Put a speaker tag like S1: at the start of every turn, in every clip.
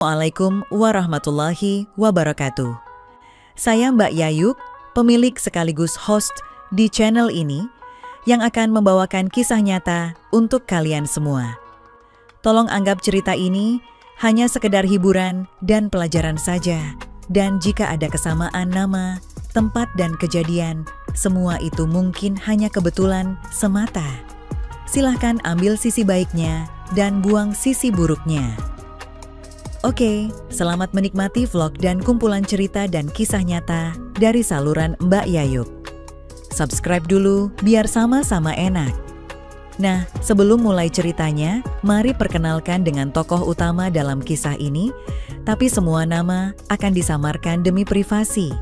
S1: Assalamualaikum warahmatullahi wabarakatuh. Saya Mbak Yayuk, pemilik sekaligus host di channel ini yang akan membawakan kisah nyata untuk kalian semua. Tolong anggap cerita ini hanya sekedar hiburan dan pelajaran saja. Dan jika ada kesamaan nama, tempat dan kejadian, semua itu mungkin hanya kebetulan semata. Silahkan ambil sisi baiknya dan buang sisi buruknya. Oke, selamat menikmati vlog dan kumpulan cerita dan kisah nyata dari saluran Mbak Yayuk. Subscribe dulu biar sama-sama enak. Nah, sebelum mulai ceritanya, mari perkenalkan dengan tokoh utama dalam kisah ini, tapi semua nama akan disamarkan demi privasi.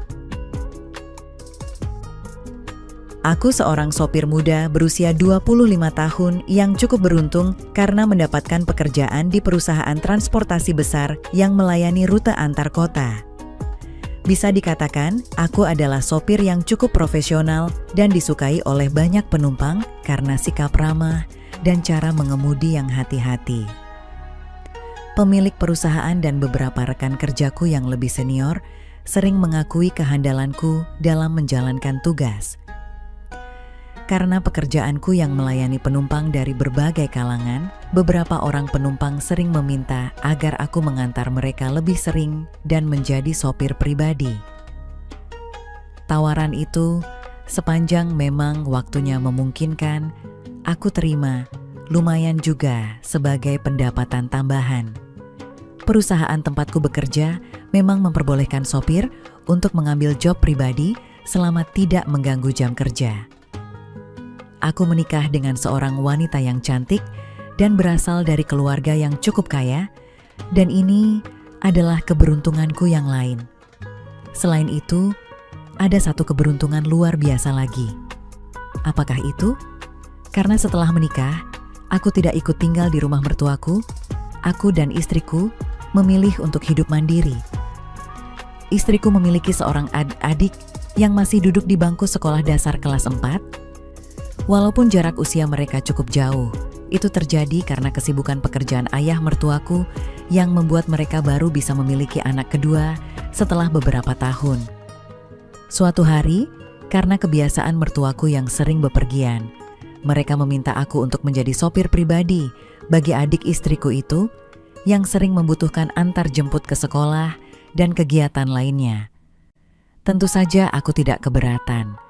S1: Aku seorang sopir muda berusia 25 tahun yang cukup beruntung karena mendapatkan pekerjaan di perusahaan transportasi besar yang melayani rute antar kota. Bisa dikatakan, aku adalah sopir yang cukup profesional dan disukai oleh banyak penumpang karena sikap ramah dan cara mengemudi yang hati-hati. Pemilik perusahaan dan beberapa rekan kerjaku yang lebih senior sering mengakui kehandalanku dalam menjalankan tugas. Karena pekerjaanku yang melayani penumpang dari berbagai kalangan, beberapa orang penumpang sering meminta agar aku mengantar mereka lebih sering dan menjadi sopir pribadi. Tawaran itu, sepanjang memang waktunya memungkinkan, aku terima, lumayan juga sebagai pendapatan tambahan. Perusahaan tempatku bekerja memang memperbolehkan sopir untuk mengambil job pribadi selama tidak mengganggu jam kerja. Aku menikah dengan seorang wanita yang cantik dan berasal dari keluarga yang cukup kaya, dan ini adalah keberuntunganku yang lain. Selain itu, ada satu keberuntungan luar biasa lagi. Apakah itu? Karena setelah menikah, aku tidak ikut tinggal di rumah mertuaku. Aku dan istriku memilih untuk hidup mandiri. Istriku memiliki seorang adik yang masih duduk di bangku sekolah dasar kelas 4. Walaupun jarak usia mereka cukup jauh, itu terjadi karena kesibukan pekerjaan ayah mertuaku yang membuat mereka baru bisa memiliki anak kedua setelah beberapa tahun. Suatu hari, karena kebiasaan mertuaku yang sering bepergian, mereka meminta aku untuk menjadi sopir pribadi bagi adik istriku itu yang sering membutuhkan antar jemput ke sekolah dan kegiatan lainnya. Tentu saja aku tidak keberatan.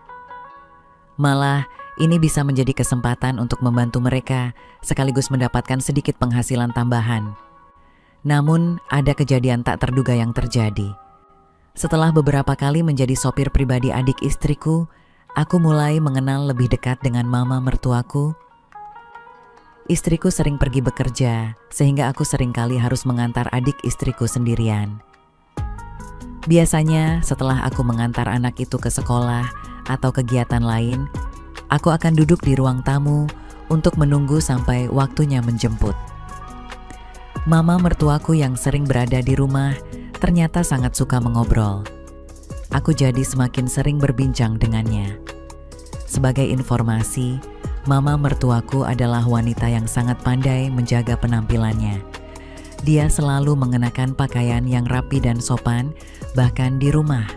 S1: Malah, ini bisa menjadi kesempatan untuk membantu mereka sekaligus mendapatkan sedikit penghasilan tambahan. Namun, ada kejadian tak terduga yang terjadi. Setelah beberapa kali menjadi sopir pribadi adik istriku, aku mulai mengenal lebih dekat dengan mama mertuaku. Istriku sering pergi bekerja, sehingga aku seringkali harus mengantar adik istriku sendirian. Biasanya, setelah aku mengantar anak itu ke sekolah atau kegiatan lain, aku akan duduk di ruang tamu untuk menunggu sampai waktunya menjemput. Mama mertuaku yang sering berada di rumah ternyata sangat suka mengobrol. Aku jadi semakin sering berbincang dengannya. Sebagai informasi, mama mertuaku adalah wanita yang sangat pandai menjaga penampilannya. Dia selalu mengenakan pakaian yang rapi dan sopan, bahkan di rumah.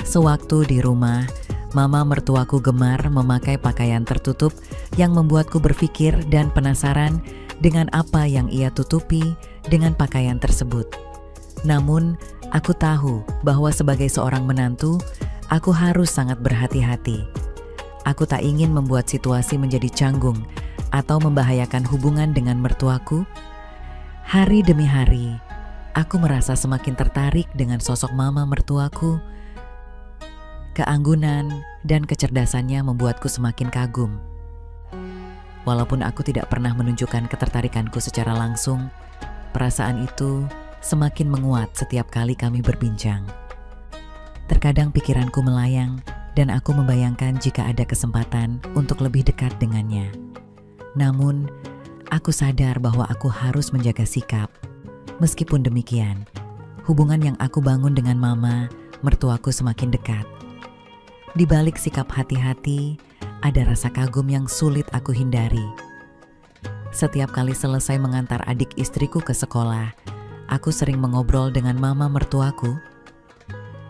S1: Sewaktu di rumah, mama mertuaku gemar memakai pakaian tertutup yang membuatku berpikir dan penasaran dengan apa yang ia tutupi dengan pakaian tersebut. Namun, aku tahu bahwa sebagai seorang menantu, aku harus sangat berhati-hati. Aku tak ingin membuat situasi menjadi canggung atau membahayakan hubungan dengan mertuaku. Hari demi hari, aku merasa semakin tertarik dengan sosok mama mertuaku. Keanggunan dan kecerdasannya membuatku semakin kagum. Walaupun aku tidak pernah menunjukkan ketertarikanku secara langsung, perasaan itu semakin menguat setiap kali kami berbincang. Terkadang pikiranku melayang dan aku membayangkan jika ada kesempatan untuk lebih dekat dengannya. Namun, aku sadar bahwa aku harus menjaga sikap. Meskipun demikian, hubungan yang aku bangun dengan mama mertuaku semakin dekat. Di balik sikap hati-hati, ada rasa kagum yang sulit aku hindari. Setiap kali selesai mengantar adik istriku ke sekolah, aku sering mengobrol dengan mama mertuaku.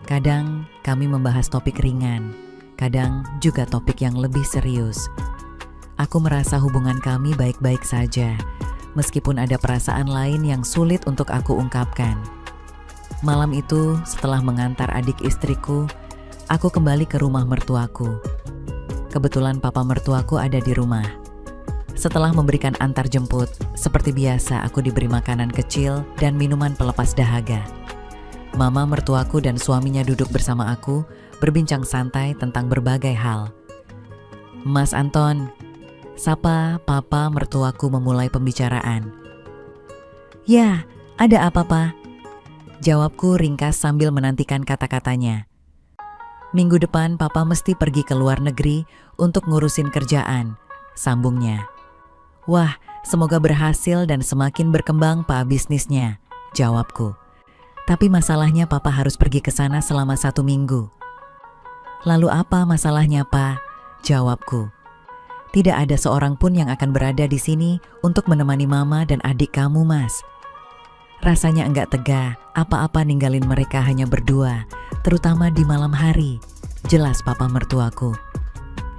S1: Kadang kami membahas topik ringan, kadang juga topik yang lebih serius. Aku merasa hubungan kami baik-baik saja, meskipun ada perasaan lain yang sulit untuk aku ungkapkan. Malam itu, setelah mengantar adik istriku, aku kembali ke rumah mertuaku. Kebetulan papa mertuaku ada di rumah. Setelah memberikan antar jemput, seperti biasa aku diberi makanan kecil dan minuman pelepas dahaga. Mama mertuaku dan suaminya duduk bersama aku, berbincang santai tentang berbagai hal. "Mas Anton," sapa papa mertuaku memulai pembicaraan. "Ya, ada apa, Pak?" Jawabku ringkas sambil menantikan kata-katanya. "Minggu depan papa mesti pergi ke luar negeri untuk ngurusin kerjaan," sambungnya. "Wah, semoga berhasil dan semakin berkembang Pak bisnisnya," jawabku. "Tapi masalahnya papa harus pergi ke sana selama 1 minggu." "Lalu apa masalahnya, Pak?" jawabku. "Tidak ada seorang pun yang akan berada di sini untuk menemani mama dan adik kamu, Mas. Rasanya enggak tega apa-apa ninggalin mereka hanya berdua, terutama di malam hari," jelas papa mertuaku.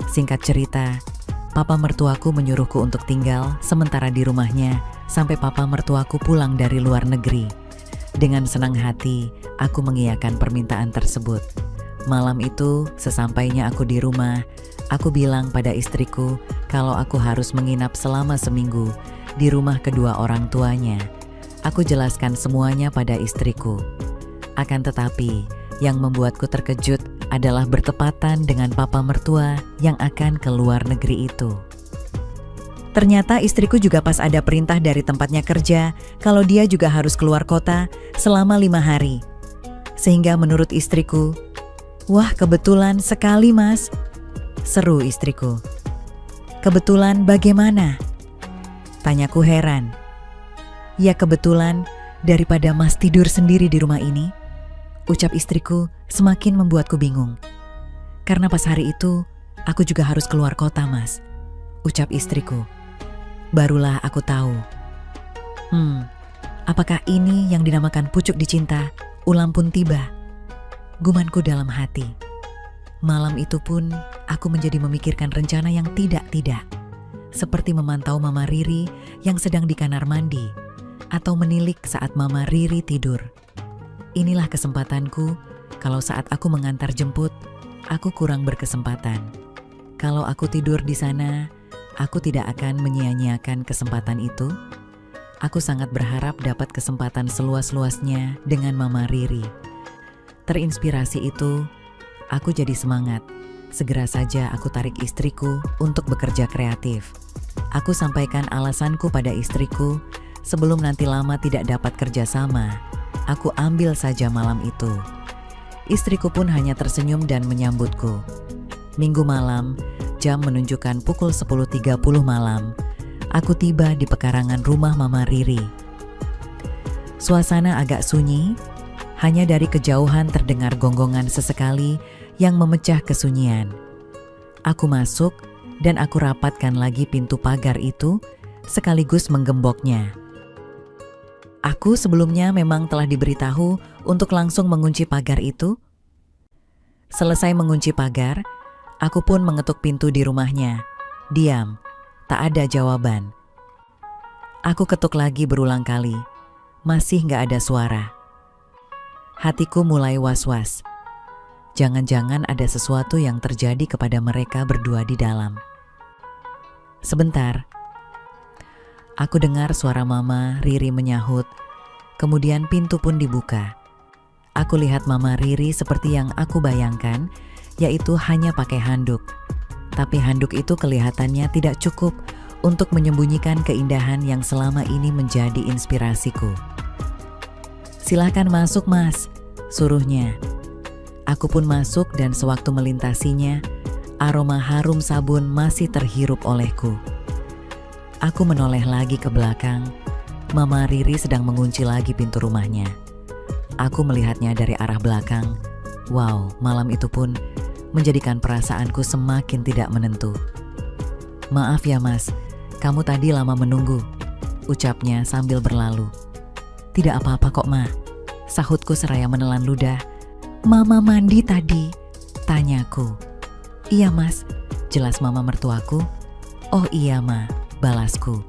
S1: Singkat cerita, papa mertuaku menyuruhku untuk tinggal sementara di rumahnya sampai papa mertuaku pulang dari luar negeri. Dengan senang hati, aku mengiyakan permintaan tersebut. Malam itu, sesampainya aku di rumah, aku bilang pada istriku kalau aku harus menginap selama seminggu di rumah kedua orang tuanya. Aku jelaskan semuanya pada istriku. Akan tetapi, yang membuatku terkejut adalah bertepatan dengan papa mertua yang akan ke luar negeri itu. Ternyata istriku juga pas ada perintah dari tempatnya kerja kalau dia juga harus keluar kota selama 5 hari. Sehingga menurut istriku, "Wah, kebetulan sekali, Mas," seru istriku. "Kebetulan bagaimana?" tanyaku heran. "Ya kebetulan, daripada Mas tidur sendiri di rumah ini," ucap istriku semakin membuatku bingung. "Karena pas hari itu, aku juga harus keluar kota, Mas," ucap istriku. Barulah aku tahu. Apakah ini yang dinamakan pucuk dicinta, ulam pun tiba? Gumanku dalam hati. Malam itu pun, aku menjadi memikirkan rencana yang tidak-tidak. Seperti memantau Mama Riri yang sedang di kamar mandi, atau menilik saat Mama Riri tidur. Inilah kesempatanku, kalau saat aku mengantar jemput, aku kurang berkesempatan. Kalau aku tidur di sana, aku tidak akan menyia-nyiakan kesempatan itu. Aku sangat berharap dapat kesempatan seluas-luasnya dengan Mama Riri. Terinspirasi itu, aku jadi semangat. Segera saja aku tarik istriku untuk bekerja kreatif. Aku sampaikan alasanku pada istriku, sebelum nanti lama tidak dapat kerja sama, aku ambil saja malam itu. Istriku pun hanya tersenyum dan menyambutku. Minggu malam, jam menunjukkan pukul 10.30 malam, aku tiba di pekarangan rumah Mama Riri. Suasana agak sunyi, hanya dari kejauhan terdengar gonggongan sesekali yang memecah kesunyian. Aku masuk dan aku rapatkan lagi pintu pagar itu, sekaligus menggemboknya. Aku sebelumnya memang telah diberitahu untuk langsung mengunci pagar itu. Selesai mengunci pagar, aku pun mengetuk pintu di rumahnya. Diam, tak ada jawaban. Aku ketuk lagi berulang kali, masih gak ada suara. Hatiku mulai was-was. Jangan-jangan ada sesuatu yang terjadi kepada mereka berdua di dalam. Sebentar, aku dengar suara Mama Riri menyahut, kemudian pintu pun dibuka. Aku lihat Mama Riri seperti yang aku bayangkan, yaitu hanya pakai handuk. Tapi handuk itu kelihatannya tidak cukup untuk menyembunyikan keindahan yang selama ini menjadi inspirasiku. "Silahkan masuk, Mas," suruhnya. Aku pun masuk dan sewaktu melintasinya, aroma harum sabun masih terhirup olehku. Aku menoleh lagi ke belakang. Mama Riri sedang mengunci lagi pintu rumahnya. Aku melihatnya dari arah belakang. Wow, malam itu pun menjadikan perasaanku semakin tidak menentu. "Maaf ya, Mas, kamu tadi lama menunggu," ucapnya sambil berlalu. Tidak apa-apa kok, Ma. Sahutku seraya menelan ludah. Mama mandi tadi, tanyaku. Iya, Mas, jelas mama mertuaku. Oh iya, Ma, balasku.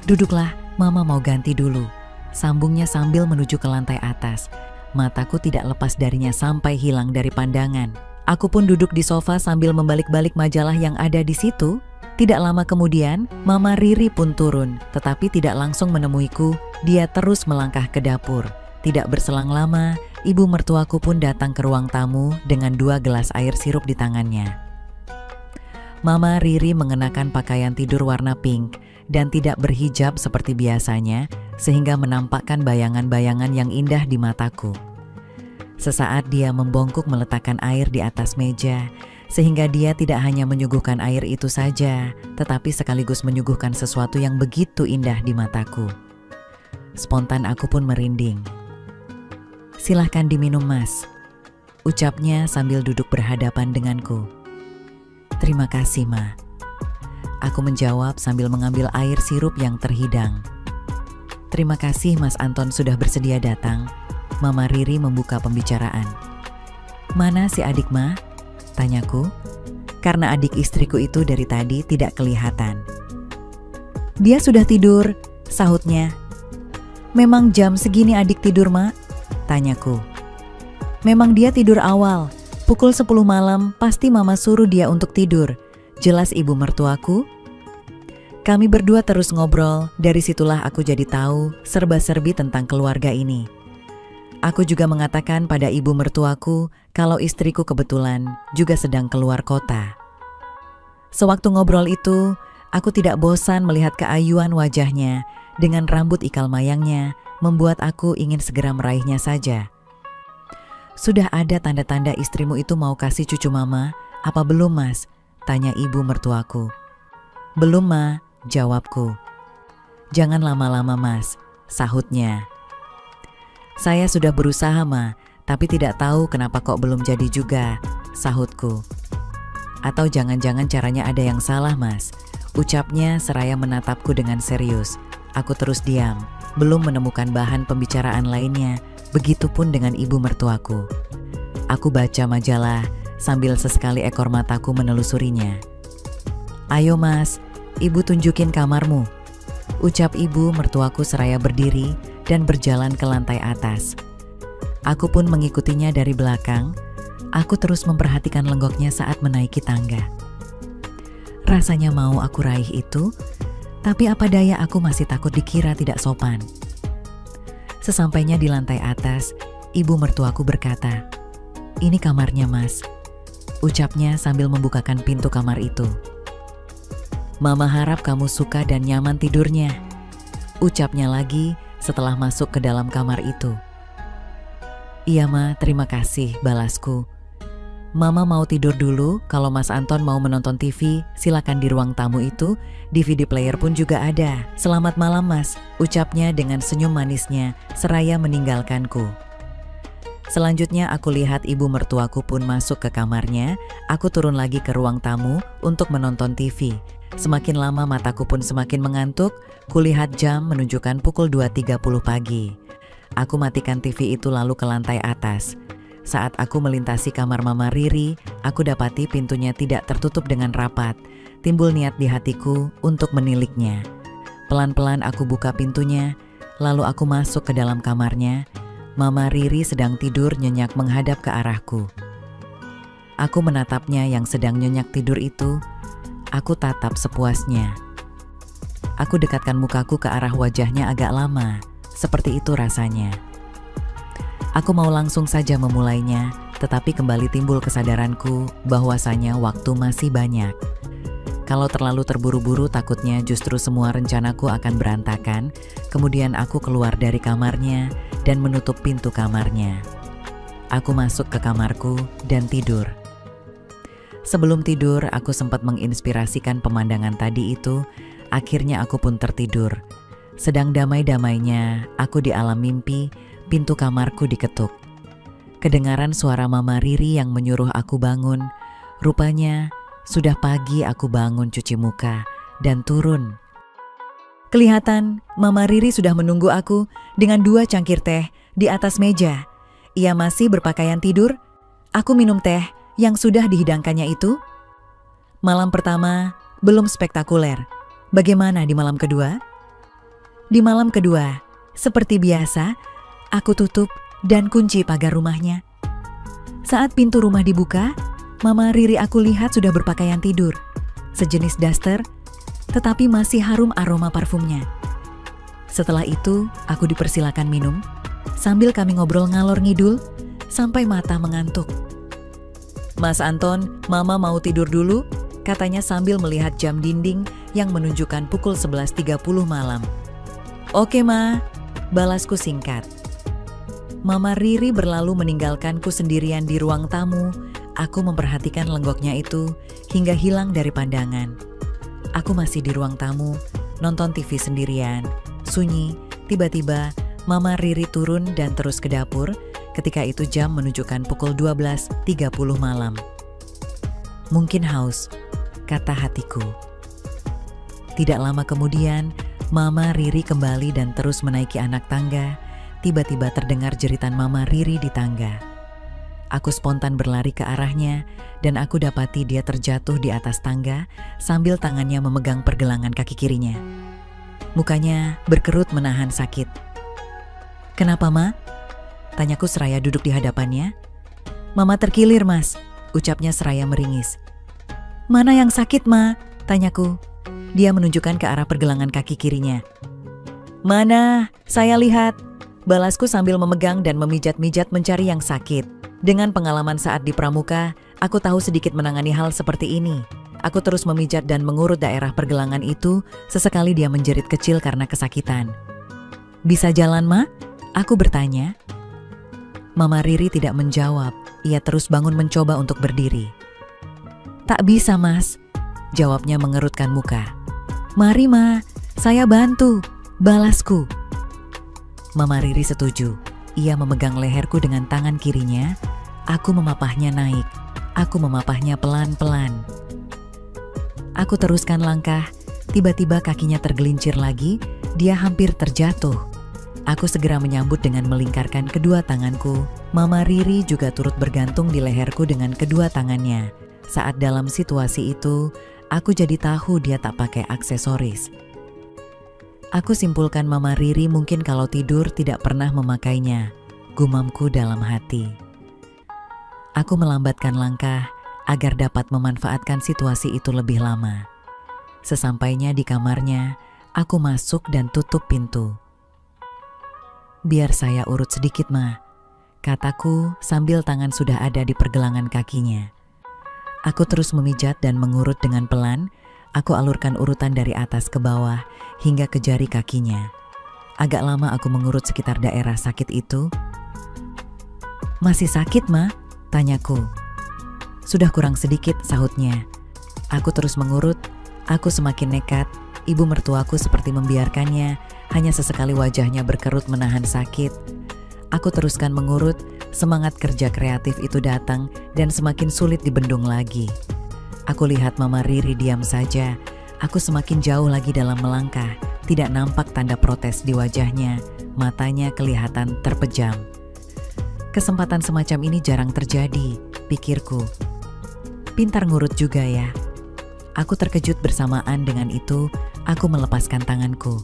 S1: Duduklah, Mama mau ganti dulu, sambungnya sambil menuju ke lantai atas. Mataku tidak lepas darinya sampai hilang dari pandangan. Aku pun duduk di sofa sambil membalik-balik majalah yang ada di situ. Tidak lama kemudian, Mama Riri pun turun, tetapi tidak langsung menemuiku. Dia terus melangkah ke dapur. Tidak berselang lama, ibu mertuaku pun datang ke ruang tamu dengan 2 gelas air sirup di tangannya. Mama Riri mengenakan pakaian tidur warna pink dan tidak berhijab seperti biasanya, sehingga menampakkan bayangan-bayangan yang indah di mataku. Sesaat dia membongkuk meletakkan air di atas meja, sehingga dia tidak hanya menyuguhkan air itu saja, tetapi sekaligus menyuguhkan sesuatu yang begitu indah di mataku. Spontan aku pun merinding. Silahkan diminum, Mas, ucapnya sambil duduk berhadapan denganku. Terima kasih, Ma. Aku menjawab sambil mengambil air sirup yang terhidang. Terima kasih Mas Anton sudah bersedia datang. Mama Riri membuka pembicaraan. Mana si adik, Ma? Tanyaku. Karena adik istriku itu dari tadi tidak kelihatan. Dia sudah tidur, sahutnya. Memang jam segini adik tidur, Ma? Tanyaku. Memang dia tidur awal. Pukul 10 malam pasti Mama suruh dia untuk tidur. Jelas ibu mertuaku. Kami berdua terus ngobrol, dari situlah aku jadi tahu serba-serbi tentang keluarga ini. Aku juga mengatakan pada ibu mertuaku kalau istriku kebetulan juga sedang keluar kota. Sewaktu ngobrol itu, aku tidak bosan melihat keayuan wajahnya dengan rambut ikal mayangnya, membuat aku ingin segera meraihnya saja. Sudah ada tanda-tanda istrimu itu mau kasih cucu Mama, apa belum, Mas? Tanya ibu mertuaku. Belum, Ma, jawabku. Jangan lama-lama, Mas, sahutnya. Saya sudah berusaha, Ma, tapi tidak tahu kenapa kok belum jadi juga, sahutku. Atau jangan-jangan caranya ada yang salah, Mas, ucapnya seraya menatapku dengan serius. Aku terus diam, belum menemukan bahan pembicaraan lainnya. Begitupun dengan ibu mertuaku. Aku baca majalah sambil sesekali ekor mataku menelusurinya. Ayo, Mas, ibu tunjukin kamarmu, ucap ibu mertuaku seraya berdiri dan berjalan ke lantai atas. Aku pun mengikutinya dari belakang. Aku terus memperhatikan lenggoknya saat menaiki tangga. Rasanya mau aku raih itu, tapi apa daya aku masih takut dikira tidak sopan. Sesampainya di lantai atas, ibu mertuaku berkata, "Ini kamarnya, Mas," ucapnya sambil membukakan pintu kamar itu. "Mama harap kamu suka dan nyaman tidurnya," ucapnya lagi setelah masuk ke dalam kamar itu. "Iya, Ma, terima kasih," balasku. "Mama mau tidur dulu, kalau Mas Anton mau menonton TV, silakan di ruang tamu itu, DVD player pun juga ada. Selamat malam, Mas," ucapnya dengan senyum manisnya, seraya meninggalkanku. Selanjutnya aku lihat ibu mertuaku pun masuk ke kamarnya. Aku turun lagi ke ruang tamu untuk menonton TV. Semakin lama mataku pun semakin mengantuk. Kulihat jam menunjukkan pukul 2.30 pagi. Aku matikan TV itu lalu ke lantai atas. Saat aku melintasi kamar Mama Riri, aku dapati pintunya tidak tertutup dengan rapat. Timbul niat di hatiku untuk meniliknya. Pelan-pelan aku buka pintunya, lalu aku masuk ke dalam kamarnya. Mama Riri sedang tidur nyenyak menghadap ke arahku. Aku menatapnya yang sedang nyenyak tidur itu. Aku tatap sepuasnya. Aku dekatkan mukaku ke arah wajahnya agak lama. Seperti itu rasanya. Aku mau langsung saja memulainya, tetapi kembali timbul kesadaranku bahwasanya waktu masih banyak. Kalau terlalu terburu-buru takutnya justru semua rencanaku akan berantakan. Kemudian aku keluar dari kamarnya dan menutup pintu kamarnya. Aku masuk ke kamarku dan tidur. Sebelum tidur, aku sempat menginspirasikan pemandangan tadi itu. Akhirnya aku pun tertidur. Sedang damai-damainya, aku di alam mimpi, pintu kamarku diketuk. Kedengaran suara Mama Riri yang menyuruh aku bangun. Rupanya sudah pagi aku bangun cuci muka dan turun. Kelihatan Mama Riri sudah menunggu aku dengan 2 cangkir teh di atas meja. Ia masih berpakaian tidur. Aku minum teh yang sudah dihidangkannya itu. Malam pertama belum spektakuler. Bagaimana di malam kedua? Di malam kedua, seperti biasa, aku tutup dan kunci pagar rumahnya. Saat pintu rumah dibuka, Mama Riri aku lihat sudah berpakaian tidur. Sejenis daster, tetapi masih harum aroma parfumnya. Setelah itu, aku dipersilakan minum, sambil kami ngobrol ngalor ngidul, sampai mata mengantuk. "Mas Anton, Mama mau tidur dulu," katanya sambil melihat jam dinding yang menunjukkan pukul 11.30 malam. "Oke Ma," balasku singkat. Mama Riri berlalu meninggalkanku sendirian di ruang tamu. Aku memperhatikan lenggoknya itu hingga hilang dari pandangan. Aku masih di ruang tamu, nonton TV sendirian, sunyi. Tiba-tiba Mama Riri turun dan terus ke dapur. Ketika itu jam menunjukkan pukul 12.30 malam. "Mungkin haus," kata hatiku. Tidak lama kemudian, Mama Riri kembali dan terus menaiki anak tangga. Tiba-tiba terdengar jeritan Mama Riri di tangga. Aku spontan berlari ke arahnya dan aku dapati dia terjatuh di atas tangga sambil tangannya memegang pergelangan kaki kirinya. Mukanya berkerut menahan sakit. "Kenapa, Ma?" tanyaku seraya duduk di hadapannya. "Mama terkilir, Mas," ucapnya seraya meringis. "Mana yang sakit, Ma?" tanyaku. Dia menunjukkan ke arah pergelangan kaki kirinya. "Mana? Saya lihat," balasku sambil memegang dan memijat-mijat mencari yang sakit. Dengan pengalaman saat di pramuka, aku tahu sedikit menangani hal seperti ini. Aku terus memijat dan mengurut daerah pergelangan itu, sesekali dia menjerit kecil karena kesakitan. "Bisa jalan, Ma?" aku bertanya. Mama Riri tidak menjawab, ia terus bangun mencoba untuk berdiri. "Tak bisa, Mas," jawabnya mengerutkan muka. "Mari, Ma, saya bantu," balasku. Mama Riri setuju. Ia memegang leherku dengan tangan kirinya. Aku memapahnya naik. Aku memapahnya pelan-pelan. Aku teruskan langkah. Tiba-tiba kakinya tergelincir lagi. Dia hampir terjatuh. Aku segera menyambut dengan melingkarkan kedua tanganku. Mama Riri juga turut bergantung di leherku dengan kedua tangannya. Saat dalam situasi itu, aku jadi tahu dia tak pakai aksesoris. Aku simpulkan Mama Riri mungkin kalau tidur tidak pernah memakainya, gumamku dalam hati. Aku melambatkan langkah agar dapat memanfaatkan situasi itu lebih lama. Sesampainya di kamarnya, aku masuk dan tutup pintu. "Biar saya urut sedikit, Ma," kataku sambil tangan sudah ada di pergelangan kakinya. Aku terus memijat dan mengurut dengan pelan. Aku alurkan urutan dari atas ke bawah hingga ke jari kakinya. Agak lama aku mengurut sekitar daerah sakit itu. "Masih sakit, Ma?" tanyaku. "Sudah kurang sedikit," sahutnya. Aku terus mengurut. Aku semakin nekat. Ibu mertuaku seperti membiarkannya. Hanya sesekali wajahnya berkerut menahan sakit. Aku teruskan mengurut. Semangat kerja kreatif itu datang dan semakin sulit dibendung lagi. Aku lihat Mama Riri diam saja. Aku semakin jauh lagi dalam melangkah. Tidak nampak tanda protes di wajahnya. Matanya kelihatan terpejam. Kesempatan semacam ini jarang terjadi, pikirku. Pintar ngurut juga ya. Aku terkejut bersamaan dengan itu. Aku melepaskan tanganku.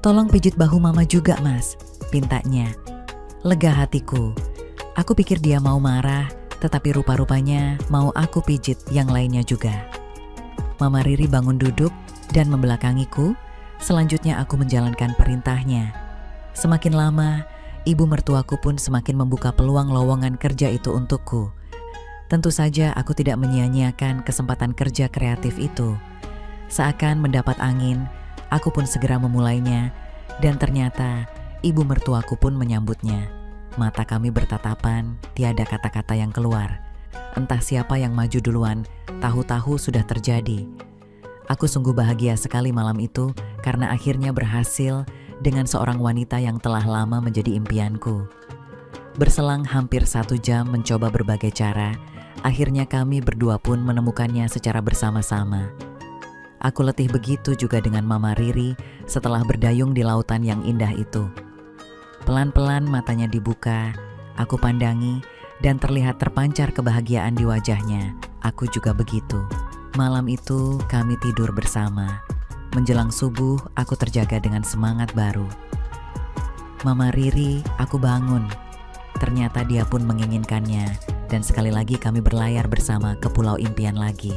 S1: "Tolong pijit bahu Mama juga, Mas," pintanya. Lega hatiku. Aku pikir dia mau marah, tetapi rupa-rupanya mau aku pijit yang lainnya juga. Mama Riri bangun duduk dan membelakangiku. Selanjutnya aku menjalankan perintahnya. Semakin lama, ibu mertuaku pun semakin membuka peluang lowongan kerja itu untukku. Tentu saja aku tidak menyia-nyiakan kesempatan kerja kreatif itu. Seakan mendapat angin, aku pun segera memulainya. Dan ternyata ibu mertuaku pun menyambutnya. Mata kami bertatapan, tiada kata-kata yang keluar. Entah siapa yang maju duluan, tahu-tahu sudah terjadi. Aku sungguh bahagia sekali malam itu karena akhirnya berhasil dengan seorang wanita yang telah lama menjadi impianku. Berselang hampir 1 jam mencoba berbagai cara, akhirnya kami berdua pun menemukannya secara bersama-sama. Aku letih begitu juga dengan Mama Riri setelah berdayung di lautan yang indah itu. Pelan-pelan matanya dibuka, aku pandangi dan terlihat terpancar kebahagiaan di wajahnya. Aku juga begitu. Malam itu kami tidur bersama. Menjelang subuh aku terjaga dengan semangat baru. Mama Riri, aku bangun. Ternyata dia pun menginginkannya dan sekali lagi kami berlayar bersama ke Pulau Impian lagi.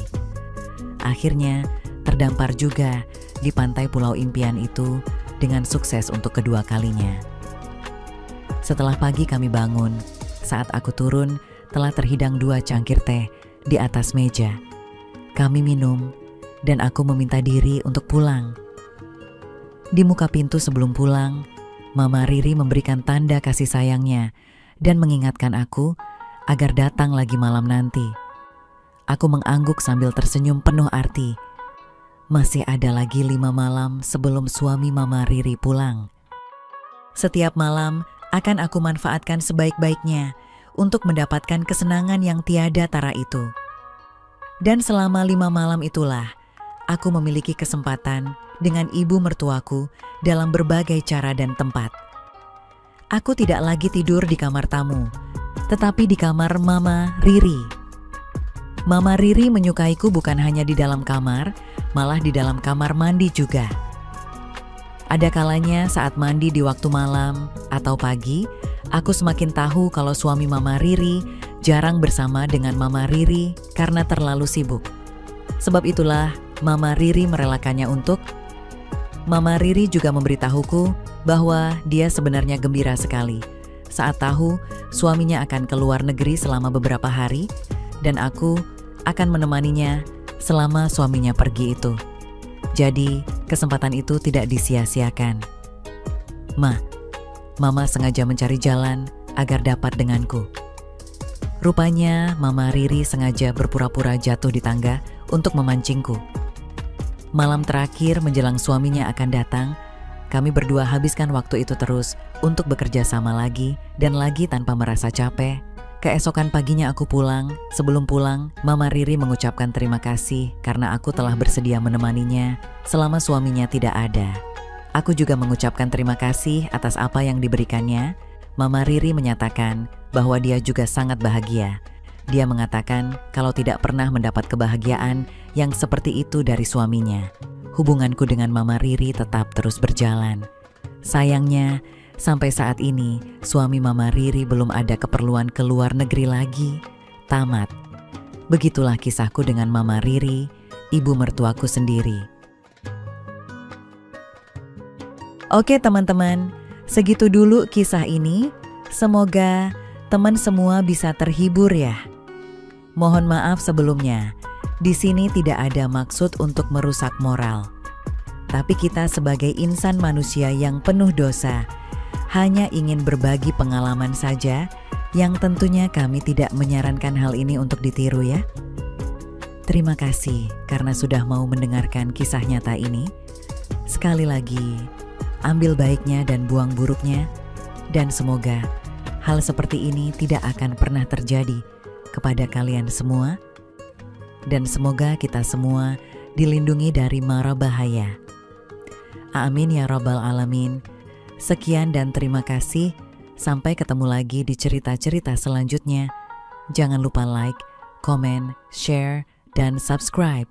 S1: Akhirnya terdampar juga di pantai Pulau Impian itu dengan sukses untuk kedua kalinya. Setelah pagi kami bangun, saat aku turun telah terhidang 2 cangkir teh di atas meja. Kami minum dan aku meminta diri untuk pulang. Di muka pintu sebelum pulang, Mama Riri memberikan tanda kasih sayangnya dan mengingatkan aku agar datang lagi malam nanti. Aku mengangguk sambil tersenyum penuh arti. Masih ada lagi 5 malam sebelum suami Mama Riri pulang. Setiap malam akan aku manfaatkan sebaik-baiknya untuk mendapatkan kesenangan yang tiada tara itu. Dan selama 5 malam itulah, aku memiliki kesempatan dengan ibu mertuaku dalam berbagai cara dan tempat. Aku tidak lagi tidur di kamar tamu, tetapi di kamar Mama Riri. Mama Riri menyukaiku bukan hanya di dalam kamar, malah di dalam kamar mandi juga. Ada kalanya saat mandi di waktu malam atau pagi, aku semakin tahu kalau suami Mama Riri jarang bersama dengan Mama Riri karena terlalu sibuk. Sebab itulah Mama Riri merelakannya untuk. Mama Riri juga memberitahuku bahwa dia sebenarnya gembira sekali saat tahu suaminya akan ke luar negeri selama beberapa hari dan aku akan menemaninya selama suaminya pergi itu. Jadi, kesempatan itu tidak disia-siakan. Mama sengaja mencari jalan agar dapat denganku. Rupanya Mama Riri sengaja berpura-pura jatuh di tangga untuk memancingku. Malam terakhir menjelang suaminya akan datang, kami berdua habiskan waktu itu terus untuk bekerja sama lagi dan lagi tanpa merasa capek. Keesokan paginya aku pulang. Sebelum pulang, Mama Riri mengucapkan terima kasih karena aku telah bersedia menemaninya selama suaminya tidak ada. Aku juga mengucapkan terima kasih atas apa yang diberikannya. Mama Riri menyatakan bahwa dia juga sangat bahagia. Dia mengatakan kalau tidak pernah mendapat kebahagiaan yang seperti itu dari suaminya. Hubunganku dengan Mama Riri tetap terus berjalan. Sayangnya, sampai saat ini, suami Mama Riri belum ada keperluan ke luar negeri lagi. Tamat. Begitulah kisahku dengan Mama Riri, ibu mertuaku sendiri. Oke teman-teman, segitu dulu kisah ini. Semoga teman semua bisa terhibur ya. Mohon maaf sebelumnya, di sini tidak ada maksud untuk merusak moral. Tapi kita sebagai insan manusia yang penuh dosa, hanya ingin berbagi pengalaman saja yang tentunya kami tidak menyarankan hal ini untuk ditiru ya. Terima kasih karena sudah mau mendengarkan kisah nyata ini. Sekali lagi, ambil baiknya dan buang buruknya. Dan semoga hal seperti ini tidak akan pernah terjadi kepada kalian semua. Dan semoga kita semua dilindungi dari mara bahaya. Amin ya rabbal alamin. Sekian dan terima kasih. Sampai ketemu lagi di cerita-cerita selanjutnya. Jangan lupa like, komen, share, dan subscribe.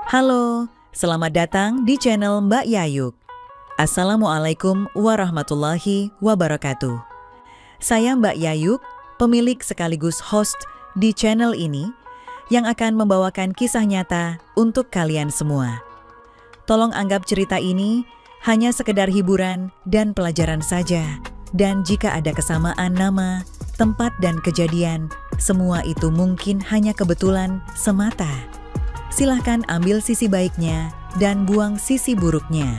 S1: Halo, selamat datang di channel Mbak Yayuk. Assalamualaikum warahmatullahi wabarakatuh. Saya Mbak Yayuk, pemilik sekaligus host di channel ini yang akan membawakan kisah nyata untuk kalian semua. Tolong anggap cerita ini hanya sekedar hiburan dan pelajaran saja. Dan jika ada kesamaan nama, tempat, dan kejadian, semua itu mungkin hanya kebetulan semata. Silahkan ambil sisi baiknya dan buang sisi buruknya.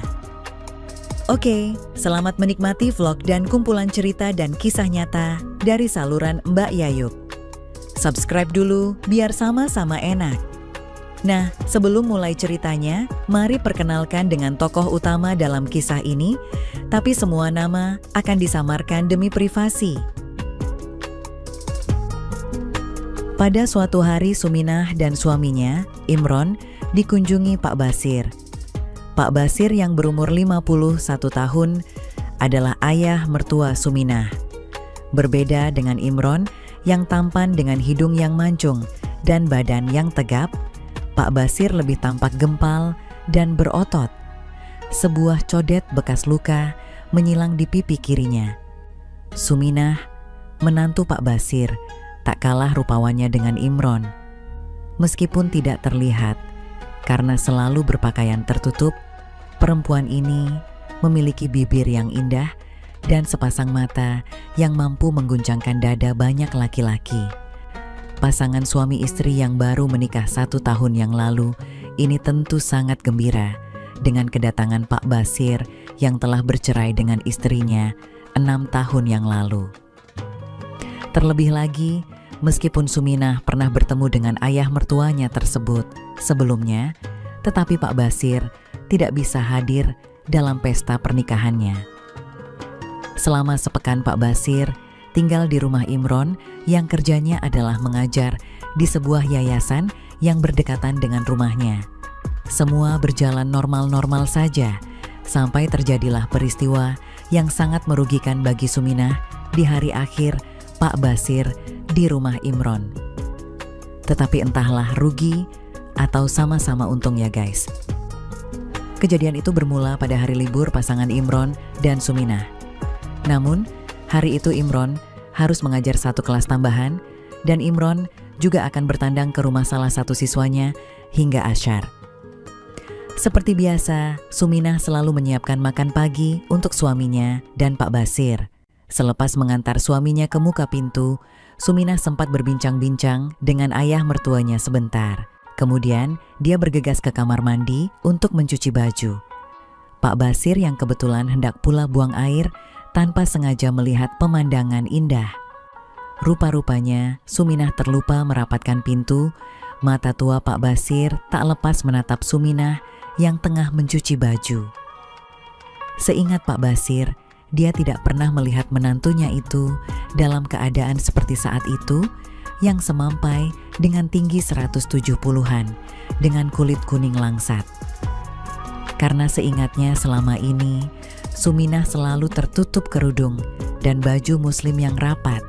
S1: Oke, selamat menikmati vlog dan kumpulan cerita dan kisah nyata dari saluran Mbak Yayuk. Subscribe dulu biar sama-sama enak. Nah, sebelum mulai ceritanya, mari perkenalkan dengan tokoh utama dalam kisah ini, tapi semua nama akan disamarkan demi privasi. Pada suatu hari Suminah dan suaminya, Imron, dikunjungi Pak Basir. Pak Basir yang berumur 51 tahun adalah ayah mertua Suminah. Berbeda dengan Imron yang tampan dengan hidung yang mancung dan badan yang tegap, Pak Basir lebih tampak gempal dan berotot. Sebuah codet bekas luka menyilang di pipi kirinya. Suminah, menantu Pak Basir, tak kalah rupawannya dengan Imron. Meskipun tidak terlihat, karena selalu berpakaian tertutup, perempuan ini memiliki bibir yang indah dan sepasang mata yang mampu mengguncangkan dada banyak laki-laki. Pasangan suami istri yang baru menikah 1 tahun yang lalu ini tentu sangat gembira dengan kedatangan Pak Basir yang telah bercerai dengan istrinya 6 tahun yang lalu. Terlebih lagi, meskipun Suminah pernah bertemu dengan ayah mertuanya tersebut sebelumnya, tetapi Pak Basir tidak bisa hadir dalam pesta pernikahannya. Selama sepekan Pak Basir tinggal di rumah Imron yang kerjanya adalah mengajar di sebuah yayasan yang berdekatan dengan rumahnya. Semua berjalan normal-normal saja sampai terjadilah peristiwa yang sangat merugikan bagi Suminah di hari akhir Pak Basir di rumah Imron. Tetapi entahlah rugi atau sama-sama untung ya guys. Kejadian itu bermula pada hari libur pasangan Imron dan Suminah. Namun, hari itu Imron harus mengajar 1 kelas tambahan dan Imron juga akan bertandang ke rumah salah satu siswanya hingga asyar. Seperti biasa, Suminah selalu menyiapkan makan pagi untuk suaminya dan Pak Basir. Selepas mengantar suaminya ke muka pintu, Suminah sempat berbincang-bincang dengan ayah mertuanya sebentar. Kemudian, dia bergegas ke kamar mandi untuk mencuci baju. Pak Basir yang kebetulan hendak pula buang air, tanpa sengaja melihat pemandangan indah. Rupa-rupanya Suminah terlupa merapatkan pintu. Mata tua Pak Basir tak lepas menatap Suminah yang tengah mencuci baju. Seingat Pak Basir, dia tidak pernah melihat menantunya itu dalam keadaan seperti saat itu, yang semampai dengan tinggi 170-an dengan kulit kuning langsat. Karena seingatnya selama ini Suminah selalu tertutup kerudung dan baju muslim yang rapat.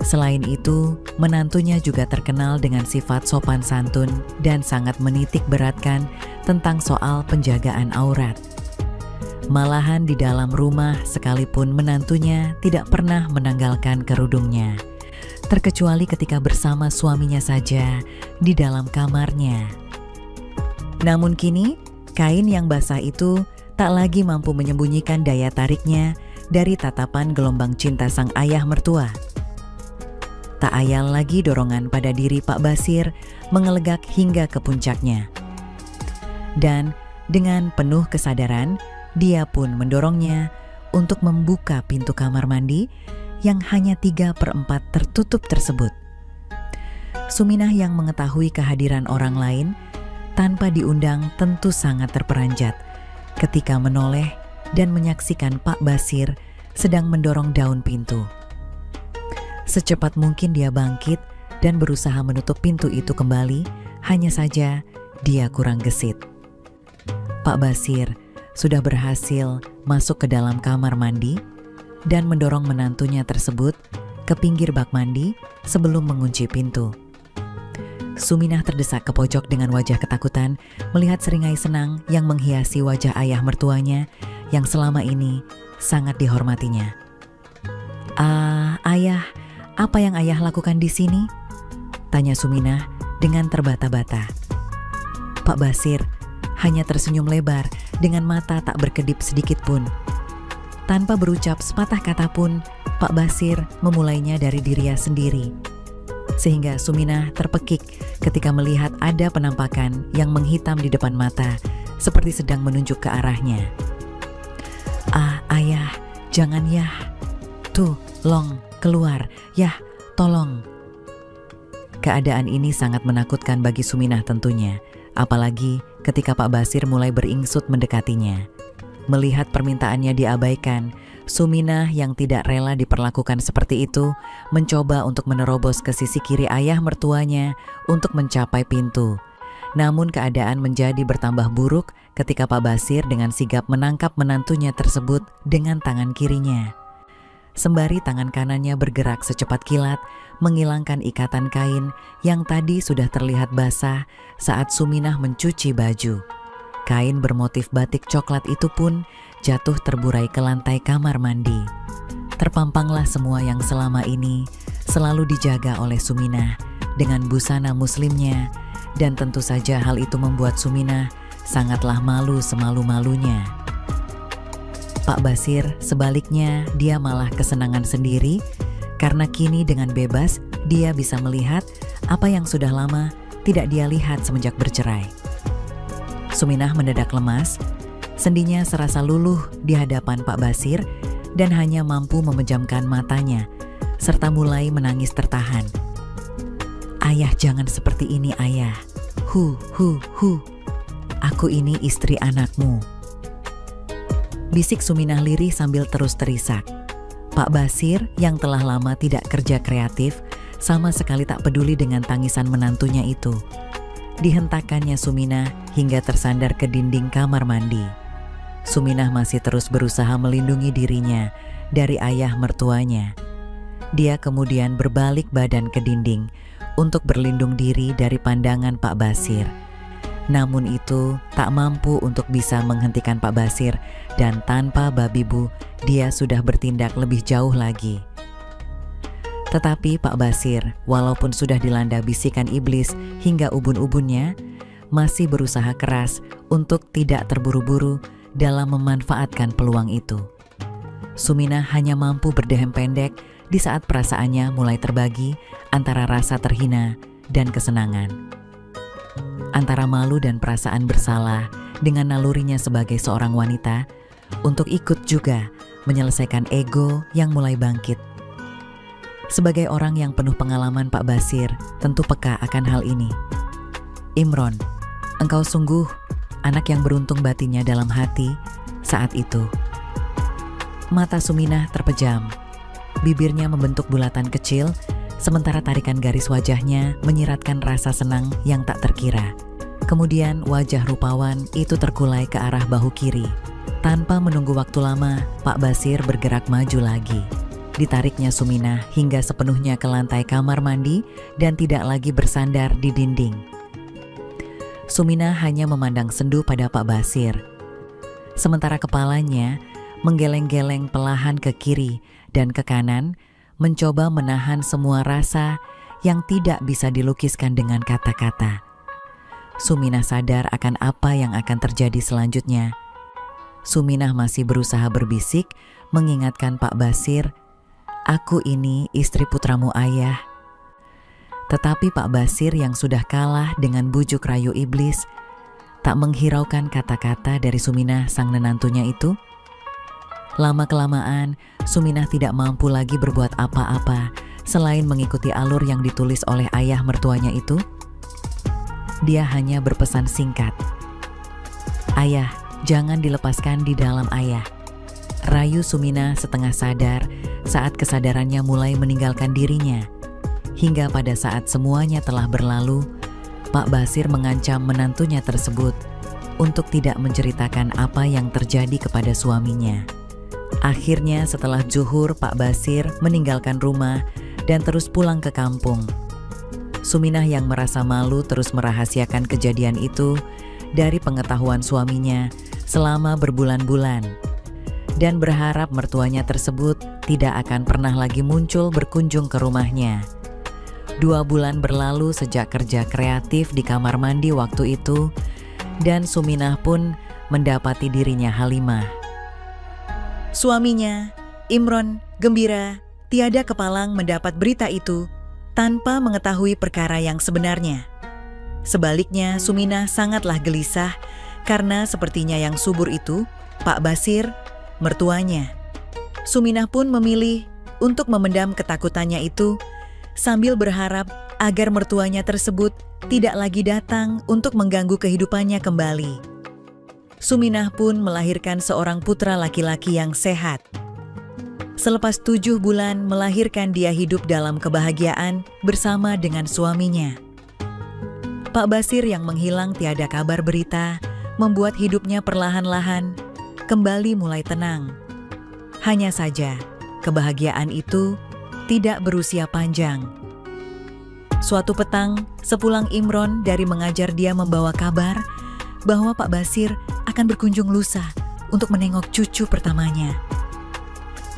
S1: Selain itu, menantunya juga terkenal dengan sifat sopan santun dan sangat menitik beratkan tentang soal penjagaan aurat. Malahan di dalam rumah sekalipun menantunya tidak pernah menanggalkan kerudungnya, terkecuali ketika bersama suaminya saja di dalam kamarnya. Namun kini, kain yang basah itu tak lagi mampu menyembunyikan daya tariknya dari tatapan gelombang cinta sang ayah mertua. Tak ayal lagi dorongan pada diri Pak Basir mengelegak hingga ke puncaknya. Dan dengan penuh kesadaran, dia pun mendorongnya untuk membuka pintu kamar mandi yang hanya 3/4 tertutup tersebut. Suminah yang mengetahui kehadiran orang lain tanpa diundang tentu sangat terperanjat ketika menoleh dan menyaksikan Pak Basir sedang mendorong daun pintu. Secepat mungkin dia bangkit dan berusaha menutup pintu itu kembali, hanya saja dia kurang gesit. Pak Basir sudah berhasil masuk ke dalam kamar mandi dan mendorong menantunya tersebut ke pinggir bak mandi sebelum mengunci pintu. Suminah terdesak ke pojok dengan wajah ketakutan melihat seringai senang yang menghiasi wajah ayah mertuanya yang selama ini sangat dihormatinya. Ayah, apa yang ayah lakukan di sini?" tanya Suminah dengan terbata-bata. Pak Basir hanya tersenyum lebar dengan mata tak berkedip sedikit pun. Tanpa berucap sepatah kata pun, Pak Basir memulainya dari dirinya sendiri. Sehingga Suminah terpekik ketika melihat ada penampakan yang menghitam di depan mata, seperti sedang menunjuk ke arahnya. Ayah, jangan yah. Tuh, Long, keluar. Yah, tolong." Keadaan ini sangat menakutkan bagi Suminah tentunya, apalagi ketika Pak Basir mulai beringsut mendekatinya. Melihat permintaannya diabaikan, Suminah yang tidak rela diperlakukan seperti itu mencoba untuk menerobos ke sisi kiri ayah mertuanya untuk mencapai pintu. Namun keadaan menjadi bertambah buruk ketika Pak Basir dengan sigap menangkap menantunya tersebut dengan tangan kirinya. Sembari tangan kanannya bergerak secepat kilat, menghilangkan ikatan kain yang tadi sudah terlihat basah saat Suminah mencuci baju. Kain bermotif batik coklat itu pun jatuh terburai ke lantai kamar mandi. Terpampanglah semua yang selama ini selalu dijaga oleh Suminah dengan busana muslimnya, dan tentu saja hal itu membuat Suminah sangatlah malu semalu-malunya. Pak Basir sebaliknya dia malah kesenangan sendiri karena kini dengan bebas dia bisa melihat apa yang sudah lama tidak dia lihat semenjak bercerai. Suminah mendadak lemas, sendinya serasa luluh di hadapan Pak Basir dan hanya mampu memejamkan matanya serta mulai menangis tertahan. "Ayah, jangan seperti ini, ayah. Hu. Aku ini istri anakmu," bisik Suminah lirih sambil terus terisak. Pak Basir yang telah lama tidak kerja kreatif sama sekali tak peduli dengan tangisan menantunya itu. Dihentakannya Suminah hingga tersandar ke dinding kamar mandi. Suminah masih terus berusaha melindungi dirinya dari ayah mertuanya. Dia kemudian berbalik badan ke dinding untuk berlindung diri dari pandangan Pak Basir. Namun itu tak mampu untuk bisa menghentikan Pak Basir, dan tanpa babi bu, dia sudah bertindak lebih jauh lagi. Tetapi Pak Basir, walaupun sudah dilanda bisikan iblis hingga ubun-ubunnya, masih berusaha keras untuk tidak terburu-buru dalam memanfaatkan peluang itu. Suminah hanya mampu berdehem pendek di saat perasaannya mulai terbagi antara rasa terhina dan kesenangan. Antara malu dan perasaan bersalah dengan nalurinya sebagai seorang wanita untuk ikut juga menyelesaikan ego yang mulai bangkit. Sebagai orang yang penuh pengalaman, Pak Basir tentu peka akan hal ini. "Imron, engkau sungguh anak yang beruntung," batinnya dalam hati saat itu. Mata Suminah terpejam, bibirnya membentuk bulatan kecil, sementara tarikan garis wajahnya menyiratkan rasa senang yang tak terkira. Kemudian wajah rupawan itu terkulai ke arah bahu kiri. Tanpa menunggu waktu lama, Pak Basir bergerak maju lagi. Ditariknya Suminah hingga sepenuhnya ke lantai kamar mandi dan tidak lagi bersandar di dinding. Suminah hanya memandang sendu pada Pak Basir, sementara kepalanya menggeleng-geleng perlahan ke kiri dan ke kanan, mencoba menahan semua rasa yang tidak bisa dilukiskan dengan kata-kata. Suminah sadar akan apa yang akan terjadi selanjutnya. Suminah masih berusaha berbisik, mengingatkan Pak Basir, "Aku ini istri putramu, ayah." Tetapi Pak Basir yang sudah kalah dengan bujuk rayu iblis, tak menghiraukan kata-kata dari Suminah sang menantunya itu. Lama-kelamaan, Suminah tidak mampu lagi berbuat apa-apa selain mengikuti alur yang ditulis oleh ayah mertuanya itu. Dia hanya berpesan singkat, "Ayah, jangan dilepaskan di dalam ayah." Rayu Suminah setengah sadar saat kesadarannya mulai meninggalkan dirinya. Hingga pada saat semuanya telah berlalu, Pak Basir mengancam menantunya tersebut untuk tidak menceritakan apa yang terjadi kepada suaminya. Akhirnya setelah zuhur, Pak Basir meninggalkan rumah dan terus pulang ke kampung. Suminah yang merasa malu terus merahasiakan kejadian itu dari pengetahuan suaminya selama berbulan-bulan, dan berharap mertuanya tersebut tidak akan pernah lagi muncul berkunjung ke rumahnya. 2 bulan berlalu sejak kerja kreatif di kamar mandi waktu itu, dan Suminah pun mendapati dirinya Halimah. Suaminya, Imron, gembira, tiada kepalang mendapat berita itu tanpa mengetahui perkara yang sebenarnya. Sebaliknya, Suminah sangatlah gelisah karena sepertinya yang subur itu, Pak Basir, mertuanya. Suminah pun memilih untuk memendam ketakutannya itu sambil berharap agar mertuanya tersebut tidak lagi datang untuk mengganggu kehidupannya kembali. Suminah pun melahirkan seorang putra laki-laki yang sehat. Selepas 7 bulan melahirkan, dia hidup dalam kebahagiaan bersama dengan suaminya. Pak Basir yang menghilang tiada kabar berita membuat hidupnya perlahan-lahan kembali mulai tenang. Hanya saja, kebahagiaan itu tidak berusia panjang. Suatu petang, sepulang Imron dari mengajar, dia membawa kabar bahwa Pak Basir akan berkunjung lusa untuk menengok cucu pertamanya.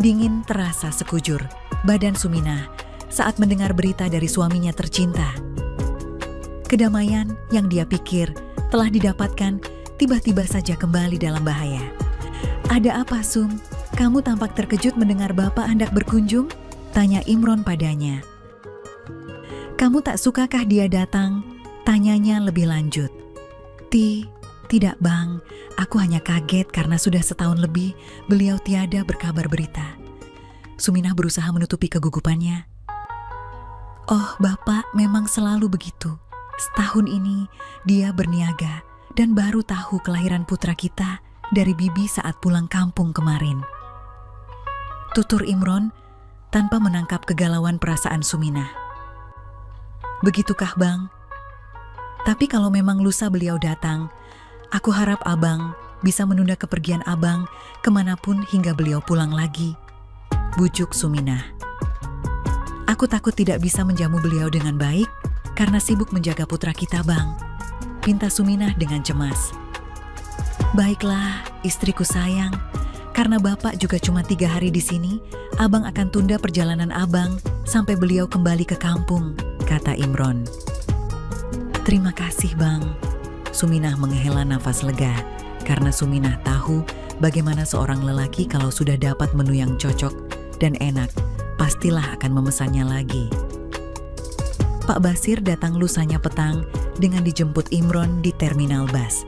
S1: Dingin terasa sekujur badan Suminah saat mendengar berita dari suaminya tercinta. Kedamaian yang dia pikir telah didapatkan tiba-tiba saja kembali dalam bahaya. "Ada apa, Sum? Kamu tampak terkejut mendengar Bapak hendak berkunjung?" tanya Imron padanya. "Kamu tak sukakah dia datang?" tanyanya lebih lanjut. Tidak Bang, aku hanya kaget karena sudah setahun lebih beliau tiada berkabar berita." Suminah berusaha menutupi kegugupannya. "Oh Bapak memang selalu begitu. Setahun ini dia berniaga dan baru tahu kelahiran putra kita dari bibi saat pulang kampung kemarin," tutur Imron tanpa menangkap kegalauan perasaan Suminah. "Begitukah Bang? Tapi kalau memang lusa beliau datang, aku harap Abang bisa menunda kepergian Abang kemanapun hingga beliau pulang lagi," bujuk Suminah. "Aku takut tidak bisa menjamu beliau dengan baik karena sibuk menjaga putra kita Bang," pinta Suminah dengan cemas. "Baiklah istriku sayang, karena Bapak juga cuma 3 hari di sini, Abang akan tunda perjalanan Abang sampai beliau kembali ke kampung," kata Imron. "Terima kasih Bang." Suminah menghela nafas lega karena Suminah tahu bagaimana seorang lelaki kalau sudah dapat menu yang cocok dan enak, pastilah akan memesannya lagi. Pak Basir datang lusanya petang dengan dijemput Imron di terminal bus.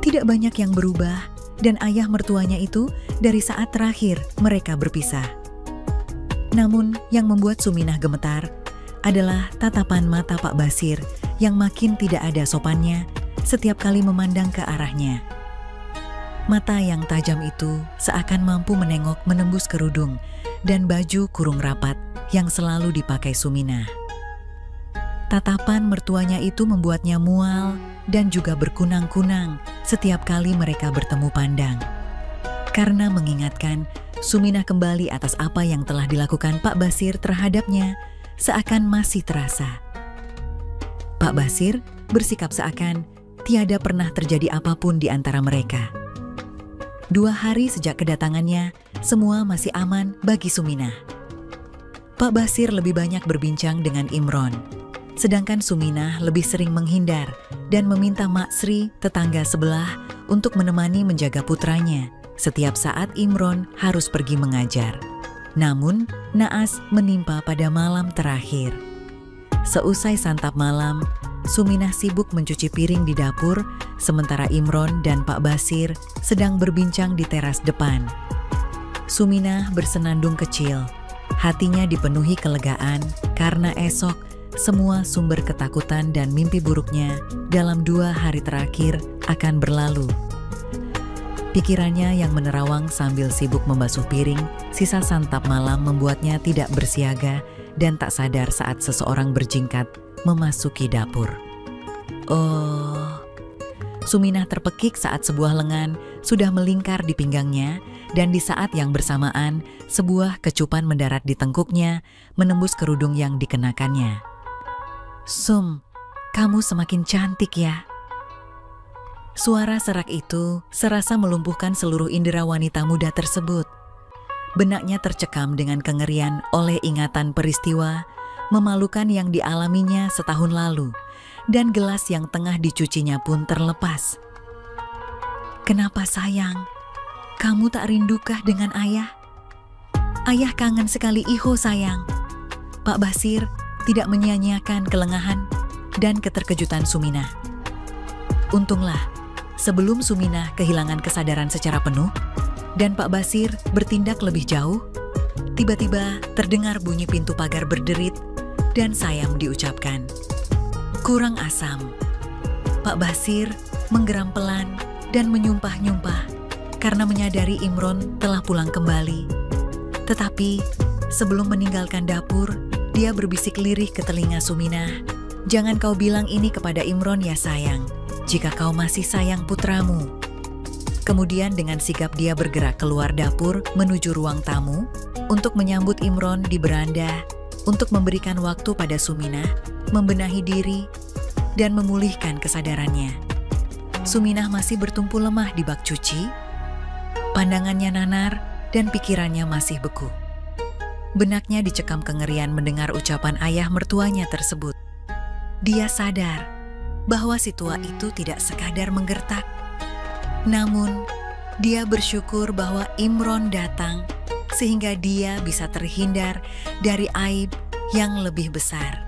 S1: Tidak banyak yang berubah dan ayah mertuanya itu dari saat terakhir mereka berpisah. Namun yang membuat Suminah gemetar adalah tatapan mata Pak Basir yang makin tidak ada sopannya setiap kali memandang ke arahnya. Mata yang tajam itu seakan mampu menengok menembus kerudung dan baju kurung rapat yang selalu dipakai Suminah. Tatapan mertuanya itu membuatnya mual dan juga berkunang-kunang setiap kali mereka bertemu pandang. Karena mengingatkan Suminah kembali atas apa yang telah dilakukan Pak Basir terhadapnya, seakan masih terasa. Pak Basir bersikap seakan tiada pernah terjadi apapun di antara mereka. 2 hari sejak kedatangannya, semua masih aman bagi Suminah. Pak Basir lebih banyak berbincang dengan Imron, sedangkan Suminah lebih sering menghindar dan meminta Mak Sri, tetangga sebelah, untuk menemani menjaga putranya setiap saat Imron harus pergi mengajar. Namun, naas menimpa pada malam terakhir. Seusai santap malam, Suminah sibuk mencuci piring di dapur, sementara Imron dan Pak Basir sedang berbincang di teras depan. Suminah bersenandung kecil, hatinya dipenuhi kelegaan karena esok semua sumber ketakutan dan mimpi buruknya dalam 2 hari terakhir akan berlalu. Pikirannya yang menerawang sambil sibuk membasuh piring, sisa santap malam membuatnya tidak bersiaga dan tak sadar saat seseorang berjingkat memasuki dapur. Oh, Suminah terpekik saat sebuah lengan sudah melingkar di pinggangnya dan di saat yang bersamaan sebuah kecupan mendarat di tengkuknya menembus kerudung yang dikenakannya. "Sum, kamu semakin cantik ya." Suara serak itu serasa melumpuhkan seluruh indera wanita muda tersebut. Benaknya tercekam dengan kengerian oleh ingatan peristiwa memalukan yang dialaminya setahun lalu, dan gelas yang tengah dicucinya pun terlepas. "Kenapa sayang? Kamu tak rindukah dengan ayah?" "Ayah kangen sekali Iho sayang." Pak Basir tidak menyia-nyiakan kelengahan dan keterkejutan Suminah. Untunglah, sebelum Suminah kehilangan kesadaran secara penuh dan Pak Basir bertindak lebih jauh, tiba-tiba terdengar bunyi pintu pagar berderit. dan sayang diucapkan. Kurang asam. Pak Basir menggeram pelan dan menyumpah-nyumpah karena menyadari Imron telah pulang kembali. Tetapi sebelum meninggalkan dapur, dia berbisik lirih ke telinga Suminah. Jangan kau bilang ini kepada Imron ya sayang, jika kau masih sayang putramu. Kemudian dengan sigap dia bergerak keluar dapur menuju ruang tamu untuk menyambut Imron di beranda, untuk memberikan waktu pada Suminah, membenahi diri, dan memulihkan kesadarannya. Suminah masih bertumpu lemah di bak cuci, pandangannya nanar dan pikirannya masih beku. Benaknya dicekam kengerian mendengar ucapan ayah mertuanya tersebut. Dia sadar bahwa si tua itu tidak sekadar menggertak. Namun, dia bersyukur bahwa Imron datang sehingga dia bisa terhindar dari aib yang lebih besar.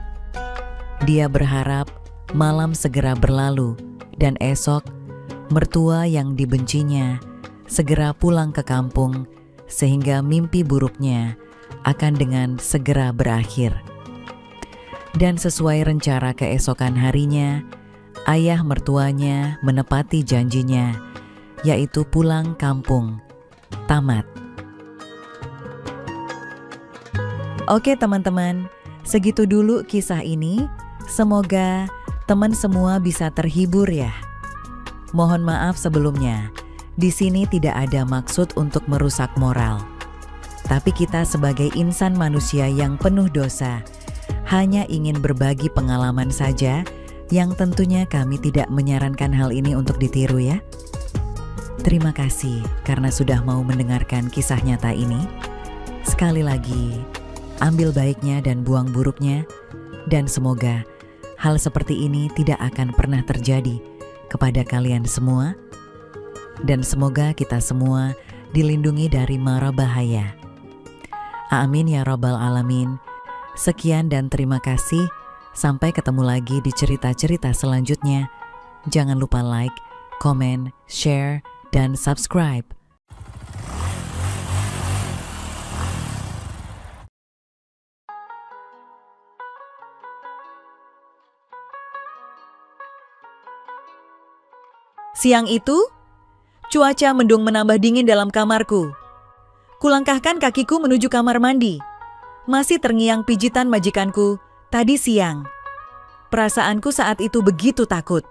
S1: Dia berharap malam segera berlalu dan esok mertua yang dibencinya segera pulang ke kampung sehingga mimpi buruknya akan dengan segera berakhir. Dan sesuai rencana keesokan harinya, ayah mertuanya menepati janjinya, yaitu pulang kampung. Tamat. Oke teman-teman, segitu dulu kisah ini. Semoga teman semua bisa terhibur ya. Mohon maaf sebelumnya, di sini tidak ada maksud untuk merusak moral. Tapi kita sebagai insan manusia yang penuh dosa, hanya ingin berbagi pengalaman saja, yang tentunya kami tidak menyarankan hal ini untuk ditiru ya. Terima kasih karena sudah mau mendengarkan kisah nyata ini. Sekali lagi, ambil baiknya dan buang buruknya, dan semoga hal seperti ini tidak akan pernah terjadi kepada kalian semua, dan semoga kita semua dilindungi dari mara bahaya. Amin ya Rabbal Alamin. Sekian dan terima kasih. Sampai ketemu lagi di cerita-cerita selanjutnya. Jangan lupa like, komen, share, dan subscribe. Siang itu, cuaca mendung menambah dingin dalam kamarku. Kulangkahkan kakiku menuju kamar mandi. Masih terngiang pijitan majikanku tadi siang. Perasaanku saat itu begitu takut,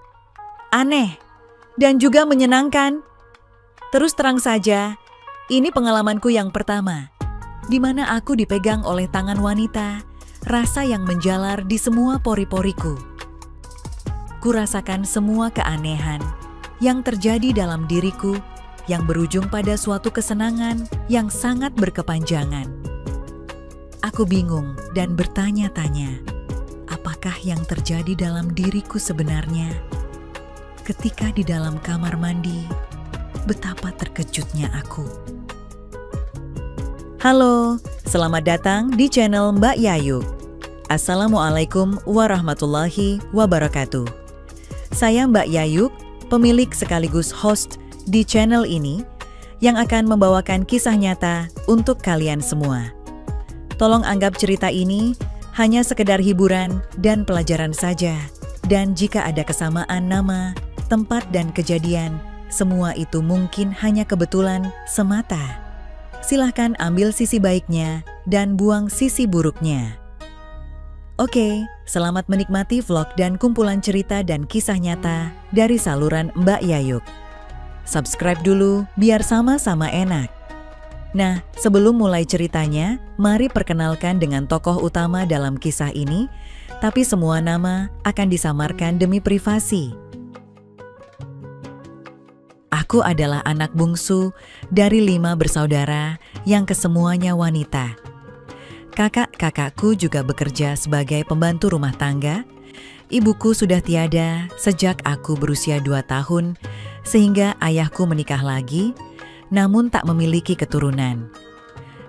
S1: aneh, dan juga menyenangkan. Terus terang saja, ini pengalamanku yang pertama, di mana aku dipegang oleh tangan wanita, rasa yang menjalar di semua pori-poriku. Kurasakan semua keanehan yang terjadi dalam diriku, yang berujung pada suatu kesenangan yang sangat berkepanjangan. Aku bingung dan bertanya-tanya, apakah yang terjadi dalam diriku sebenarnya? Ketika di dalam kamar mandi, betapa terkejutnya aku. Halo, selamat datang di channel Mbak Yayuk. Assalamualaikum warahmatullahi wabarakatuh. Saya Mbak Yayuk, pemilik sekaligus host di channel ini yang akan membawakan kisah nyata untuk kalian semua. Tolong anggap cerita ini hanya sekedar hiburan dan pelajaran saja. Dan jika ada kesamaan nama, tempat, dan kejadian, semua itu mungkin hanya kebetulan semata. Silahkan ambil sisi baiknya dan buang sisi buruknya. Oke, selamat menikmati vlog dan kumpulan cerita dan kisah nyata dari saluran Mbak Yayuk. Subscribe dulu biar sama-sama enak. Nah, sebelum mulai ceritanya, mari perkenalkan dengan tokoh utama dalam kisah ini, tapi semua nama akan disamarkan demi privasi. Aku adalah anak bungsu dari 5 bersaudara yang kesemuanya wanita. Kakak-kakakku juga bekerja sebagai pembantu rumah tangga. Ibuku sudah tiada sejak aku berusia 2 tahun, sehingga ayahku menikah lagi, namun tak memiliki keturunan.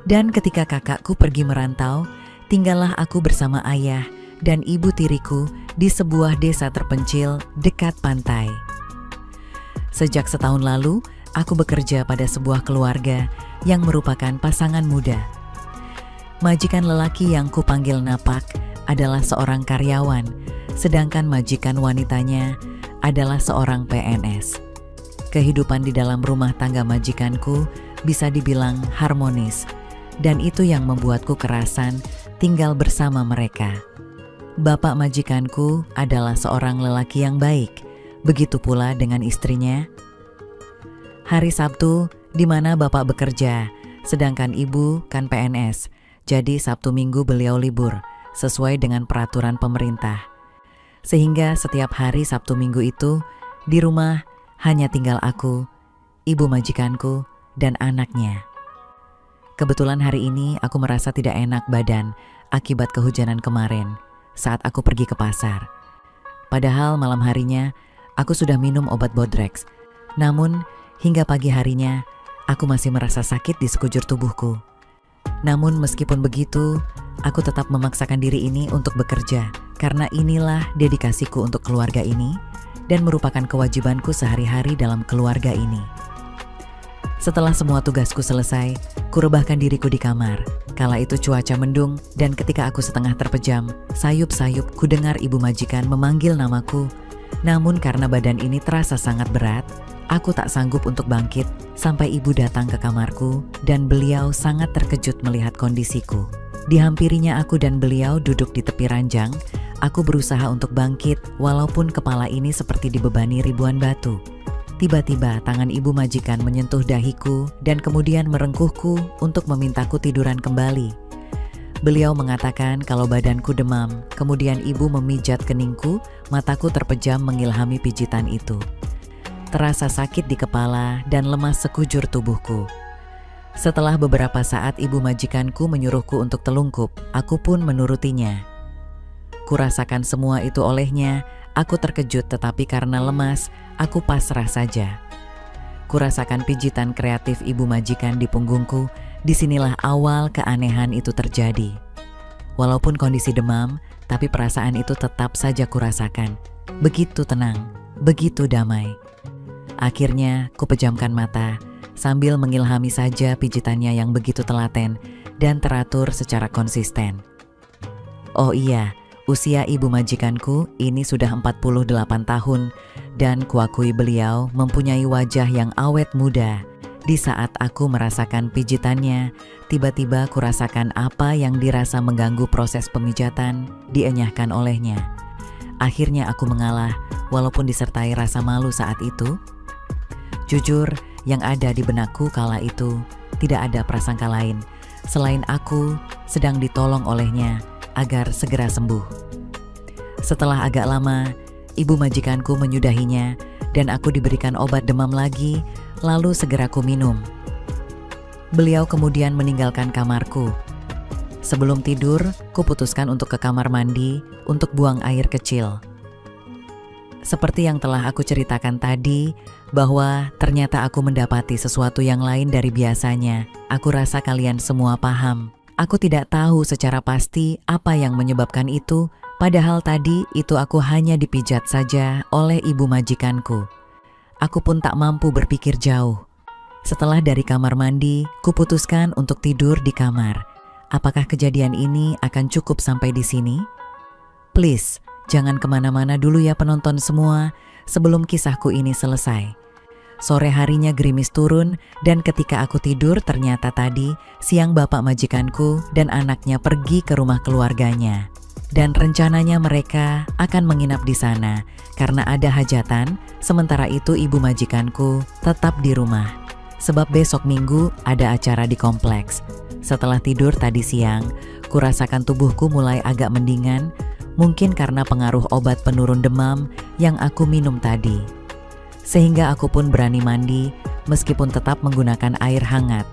S1: Dan ketika kakakku pergi merantau, tinggallah aku bersama ayah dan ibu tiriku di sebuah desa terpencil dekat pantai. Sejak setahun lalu, aku bekerja pada sebuah keluarga yang merupakan pasangan muda. Majikan lelaki yang kupanggil Napak adalah seorang karyawan, sedangkan majikan wanitanya adalah seorang PNS. Kehidupan di dalam rumah tangga majikanku bisa dibilang harmonis, dan itu yang membuatku kerasan tinggal bersama mereka. Bapak majikanku adalah seorang lelaki yang baik, begitu pula dengan istrinya. Hari Sabtu, di mana bapak bekerja, sedangkan ibu kan PNS, jadi Sabtu Minggu beliau libur, sesuai dengan peraturan pemerintah. Sehingga setiap hari Sabtu Minggu itu, di rumah hanya tinggal aku, ibu majikanku, dan anaknya. Kebetulan hari ini aku merasa tidak enak badan akibat kehujanan kemarin saat aku pergi ke pasar. Padahal malam harinya aku sudah minum obat Bodrex. Namun hingga pagi harinya aku masih merasa sakit di sekujur tubuhku. Namun meskipun begitu, aku tetap memaksakan diri ini untuk bekerja karena inilah dedikasiku untuk keluarga ini dan merupakan kewajibanku sehari-hari dalam keluarga ini. Setelah semua tugasku selesai, kurebahkan diriku di kamar. Kala itu cuaca mendung dan ketika aku setengah terpejam, sayup-sayup kudengar ibu majikan memanggil namaku. Namun karena badan ini terasa sangat berat, aku tak sanggup untuk bangkit sampai ibu datang ke kamarku dan beliau sangat terkejut melihat kondisiku. Dihampirinya aku dan beliau duduk di tepi ranjang. Aku berusaha untuk bangkit walaupun kepala ini seperti dibebani ribuan batu. Tiba-tiba tangan ibu majikan menyentuh dahiku dan kemudian merengkuhku untuk memintaku tiduran kembali. Beliau mengatakan kalau badanku demam, kemudian ibu memijat keningku, mataku terpejam mengilhami pijitan itu. Terasa sakit di kepala dan lemas sekujur tubuhku. Setelah beberapa saat ibu majikanku menyuruhku untuk telungkup, aku pun menurutinya. Kurasakan semua itu olehnya, aku terkejut tetapi karena lemas, aku pasrah saja. Kurasakan pijitan kreatif ibu majikan di punggungku, disinilah awal keanehan itu terjadi. Walaupun kondisi demam, tapi perasaan itu tetap saja kurasakan. Begitu tenang, begitu damai. Akhirnya, kupejamkan mata, sambil mengilhami saja pijitannya yang begitu telaten dan teratur secara konsisten. Oh iya, usia ibu majikanku ini sudah 48 tahun dan kuakui beliau mempunyai wajah yang awet muda. Di saat aku merasakan pijitannya, tiba-tiba kurasakan apa yang dirasa mengganggu proses pemijatan dienyahkan olehnya. Akhirnya aku mengalah walaupun disertai rasa malu saat itu. Jujur, yang ada di benakku kala itu tidak ada prasangka lain selain aku sedang ditolong olehnya agar segera sembuh. Setelah agak lama, ibu majikanku menyudahinya dan aku diberikan obat demam lagi, lalu segera ku minum. Beliau kemudian meninggalkan kamarku. Sebelum tidur, kuputuskan untuk ke kamar mandi untuk buang air kecil. Seperti yang telah aku ceritakan tadi, bahwa ternyata aku mendapati sesuatu yang lain dari biasanya. Aku rasa kalian semua paham. Aku tidak tahu secara pasti apa yang menyebabkan itu, padahal tadi itu aku hanya dipijat saja oleh ibu majikanku. Aku pun tak mampu berpikir jauh. Setelah dari kamar mandi, kuputuskan untuk tidur di kamar. Apakah kejadian ini akan cukup sampai di sini? Please, jangan kemana-mana dulu ya penonton semua sebelum kisahku ini selesai. Sore harinya gerimis turun dan ketika aku tidur ternyata tadi siang bapak majikanku dan anaknya pergi ke rumah keluarganya. Dan rencananya mereka akan menginap di sana karena ada hajatan, sementara itu ibu majikanku tetap di rumah. Sebab besok Minggu ada acara di kompleks. Setelah tidur tadi siang, kurasakan tubuhku mulai agak mendingan, mungkin karena pengaruh obat penurun demam yang aku minum tadi. Sehingga aku pun berani mandi meskipun tetap menggunakan air hangat.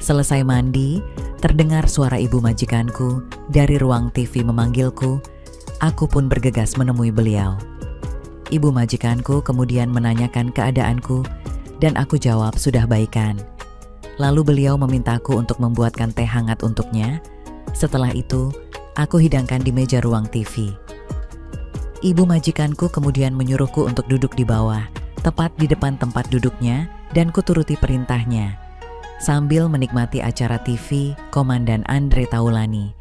S1: Selesai mandi, terdengar suara ibu majikanku dari ruang TV memanggilku. Aku pun bergegas menemui beliau. Ibu majikanku kemudian menanyakan keadaanku dan aku jawab sudah baikan. Lalu beliau memintaku untuk membuatkan teh hangat untuknya. Setelah itu, aku hidangkan di meja ruang TV. Ibu majikanku kemudian menyuruhku untuk duduk di bawah, tepat di depan tempat duduknya, dan kuturuti perintahnya. Sambil menikmati acara TV Komandan Andre Taulani.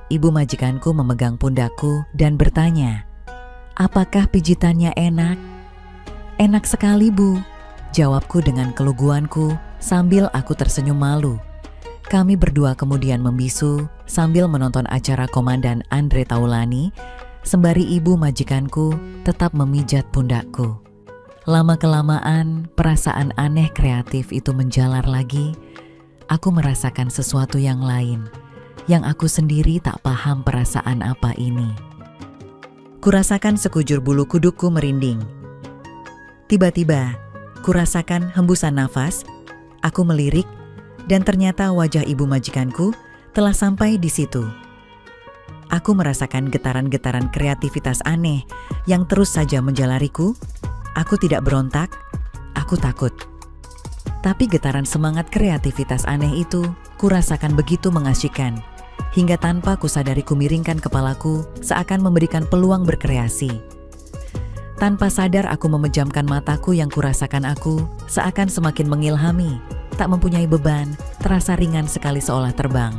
S1: ibu majikanku memegang pundakku dan bertanya, "Apakah pijitannya enak?" "Enak sekali, Bu," jawabku dengan keluguanku sambil aku tersenyum malu. Kami berdua kemudian membisu sambil menonton acara Komandan Andre Taulani, sembari ibu majikanku tetap memijat pundakku. Lama-kelamaan, perasaan aneh kreatif itu menjalar lagi. Aku merasakan sesuatu yang lain, yang aku sendiri tak paham perasaan apa ini. Kurasakan sekujur bulu kudukku merinding. Tiba-tiba, kurasakan hembusan nafas, aku melirik, dan ternyata wajah ibu majikanku telah sampai di situ. Aku merasakan getaran-getaran kreativitas aneh yang terus saja menjalariku. Aku tidak berontak, aku takut. Tapi getaran semangat kreativitas aneh itu kurasakan begitu mengasyikkan, hingga tanpa kusadari kumiringkan kepalaku seakan memberikan peluang berkreasi. Tanpa sadar aku memejamkan mataku yang kurasakan aku seakan semakin mengilhami, tak mempunyai beban, terasa ringan sekali seolah terbang.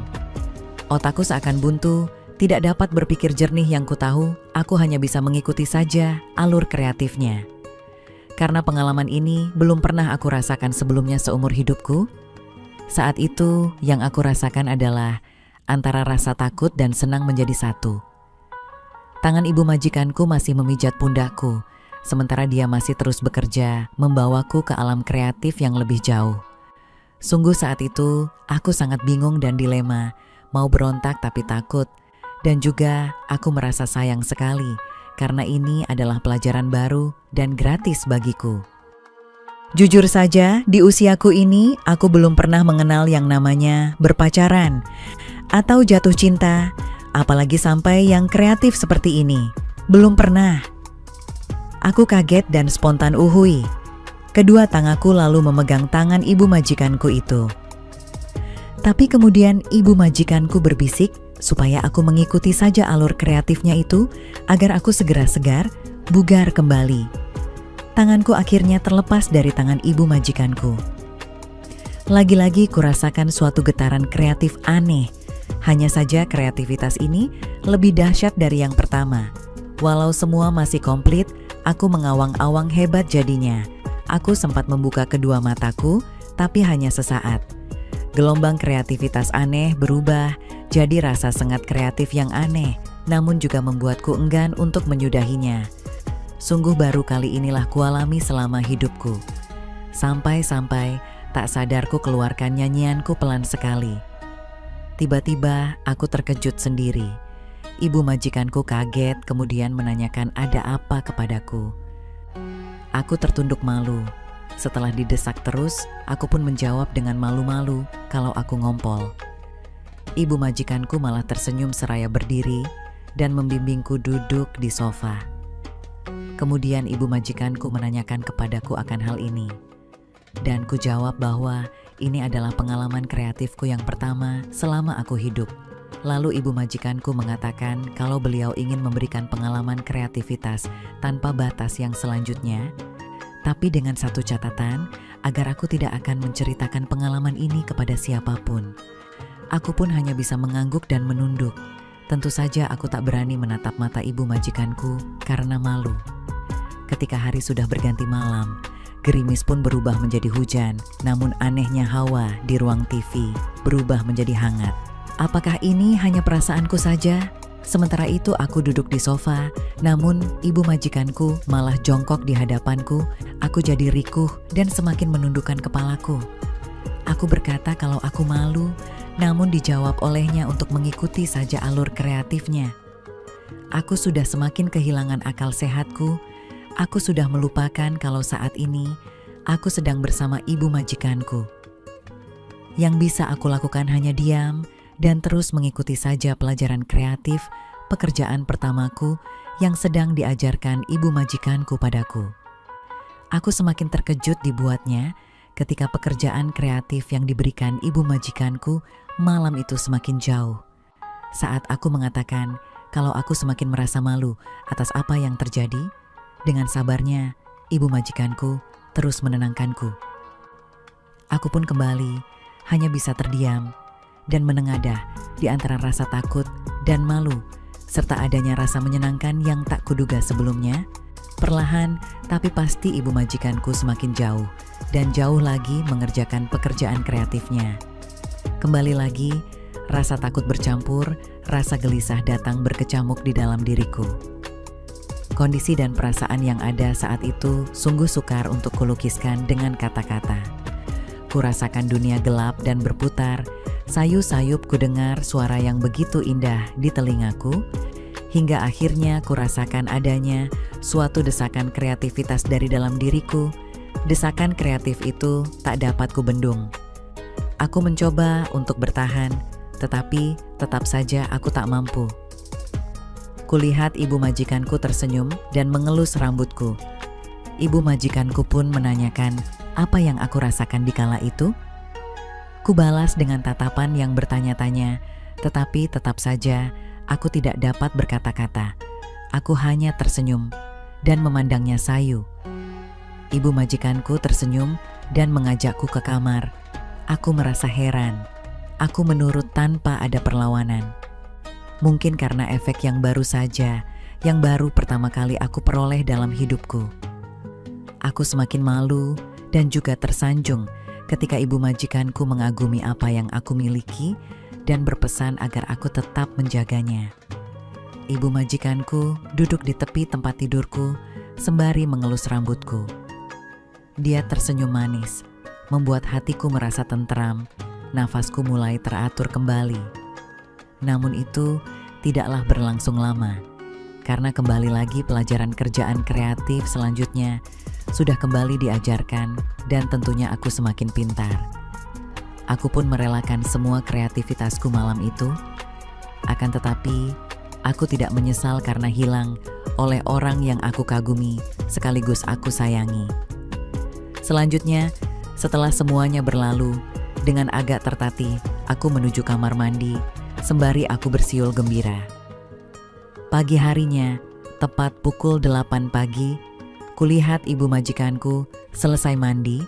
S1: Otakku seakan buntu, tidak dapat berpikir jernih yang kutahu, aku hanya bisa mengikuti saja alur kreatifnya. Karena pengalaman ini belum pernah aku rasakan sebelumnya seumur hidupku, saat itu yang aku rasakan adalah antara rasa takut dan senang menjadi satu. Tangan ibu majikanku masih memijat pundakku, sementara dia masih terus bekerja membawaku ke alam kreatif yang lebih jauh. Sungguh saat itu aku sangat bingung dan dilema, mau berontak tapi takut, dan juga aku merasa sayang sekali karena ini adalah pelajaran baru dan gratis bagiku. Jujur saja, di usiaku ini aku belum pernah mengenal yang namanya berpacaran atau jatuh cinta, apalagi sampai yang kreatif seperti ini. Belum pernah. Aku kaget dan spontan uhui. Kedua tanganku lalu memegang tangan ibu majikanku itu. Tapi kemudian ibu majikanku berbisik supaya aku mengikuti saja alur kreatifnya itu agar aku segera segar, bugar kembali. Tanganku akhirnya terlepas dari tangan ibu majikanku. Lagi-lagi kurasakan suatu getaran kreatif aneh. Hanya saja kreativitas ini lebih dahsyat dari yang pertama. Walau semua masih komplit, aku mengawang-awang hebat jadinya. Aku sempat membuka kedua mataku, tapi hanya sesaat. Gelombang kreativitas aneh berubah jadi rasa sengat kreatif yang aneh, namun juga membuatku enggan untuk menyudahinya. Sungguh baru kali inilah kualami selama hidupku. Sampai-sampai tak sadarku keluarkan nyanyianku pelan sekali. Tiba-tiba aku terkejut sendiri. Ibu majikanku kaget kemudian menanyakan ada apa kepadaku. Aku tertunduk malu. Setelah didesak terus, aku pun menjawab dengan malu-malu kalau aku ngompol. Ibu majikanku malah tersenyum seraya berdiri dan membimbingku duduk di sofa. Kemudian ibu majikanku menanyakan kepadaku akan hal ini. Dan ku jawab bahwa ini adalah pengalaman kreatifku yang pertama selama aku hidup. Lalu ibu majikanku mengatakan kalau beliau ingin memberikan pengalaman kreativitas tanpa batas yang selanjutnya, tapi dengan satu catatan, agar aku tidak akan menceritakan pengalaman ini kepada siapapun. Aku pun hanya bisa mengangguk dan menunduk. Tentu saja aku tak berani menatap mata ibu majikanku karena malu. Ketika hari sudah berganti malam, gerimis pun berubah menjadi hujan, namun anehnya hawa di ruang TV berubah menjadi hangat. Apakah ini hanya perasaanku saja? Sementara itu aku duduk di sofa, namun ibu majikanku malah jongkok di hadapanku. Aku jadi rikuh dan semakin menundukkan kepalaku. Aku berkata kalau aku malu, namun dijawab olehnya untuk mengikuti saja alur kreatifnya. Aku sudah semakin kehilangan akal sehatku. Aku sudah melupakan kalau saat ini aku sedang bersama ibu majikanku. Yang bisa aku lakukan hanya diam dan terus mengikuti saja pelajaran kreatif pekerjaan pertamaku yang sedang diajarkan ibu majikanku padaku. Aku semakin terkejut dibuatnya ketika pekerjaan kreatif yang diberikan ibu majikanku malam itu semakin jauh. Saat aku mengatakan kalau aku semakin merasa malu atas apa yang terjadi, dengan sabarnya ibu majikanku terus menenangkanku. Aku pun kembali hanya bisa terdiam dan menengadah di antara rasa takut dan malu, serta adanya rasa menyenangkan yang tak kuduga sebelumnya. Perlahan tapi pasti ibu majikanku semakin jauh dan jauh lagi mengerjakan pekerjaan kreatifnya. Kembali lagi, rasa takut bercampur, rasa gelisah datang berkecamuk di dalam diriku. Kondisi dan perasaan yang ada saat itu sungguh sukar untuk kulukiskan dengan kata-kata. Kurasakan dunia gelap dan berputar, sayup-sayup kudengar suara yang begitu indah di telingaku, hingga akhirnya kurasakan adanya suatu desakan kreativitas dari dalam diriku. Desakan kreatif itu tak dapat kubendung. Aku mencoba untuk bertahan, tetapi tetap saja aku tak mampu. Kulihat ibu majikanku tersenyum dan mengelus rambutku. Ibu majikanku pun menanyakan apa yang aku rasakan di kala itu. Kubalas dengan tatapan yang bertanya-tanya, tetapi tetap saja aku tidak dapat berkata-kata. Aku hanya tersenyum dan memandangnya sayu. Ibu majikanku tersenyum dan mengajakku ke kamar. Aku merasa heran. Aku menurut tanpa ada perlawanan. Mungkin karena efek yang baru saja, yang baru pertama kali aku peroleh dalam hidupku. Aku semakin malu dan juga tersanjung ketika ibu majikanku mengagumi apa yang aku miliki dan berpesan agar aku tetap menjaganya. Ibu majikanku duduk di tepi tempat tidurku sembari mengelus rambutku. Dia tersenyum manis, membuat hatiku merasa tentram, nafasku mulai teratur kembali. Namun itu tidaklah berlangsung lama, karena kembali lagi pelajaran kerjaan kreatif selanjutnya sudah kembali diajarkan dan tentunya aku semakin pintar. Aku pun merelakan semua kreativitasku malam itu. Akan tetapi, aku tidak menyesal karena hilang oleh orang yang aku kagumi sekaligus aku sayangi. Selanjutnya, setelah semuanya berlalu, dengan agak tertatih, aku menuju kamar mandi, sembari aku bersiul gembira. Pagi harinya, tepat pukul 8 pagi, kulihat ibu majikanku selesai mandi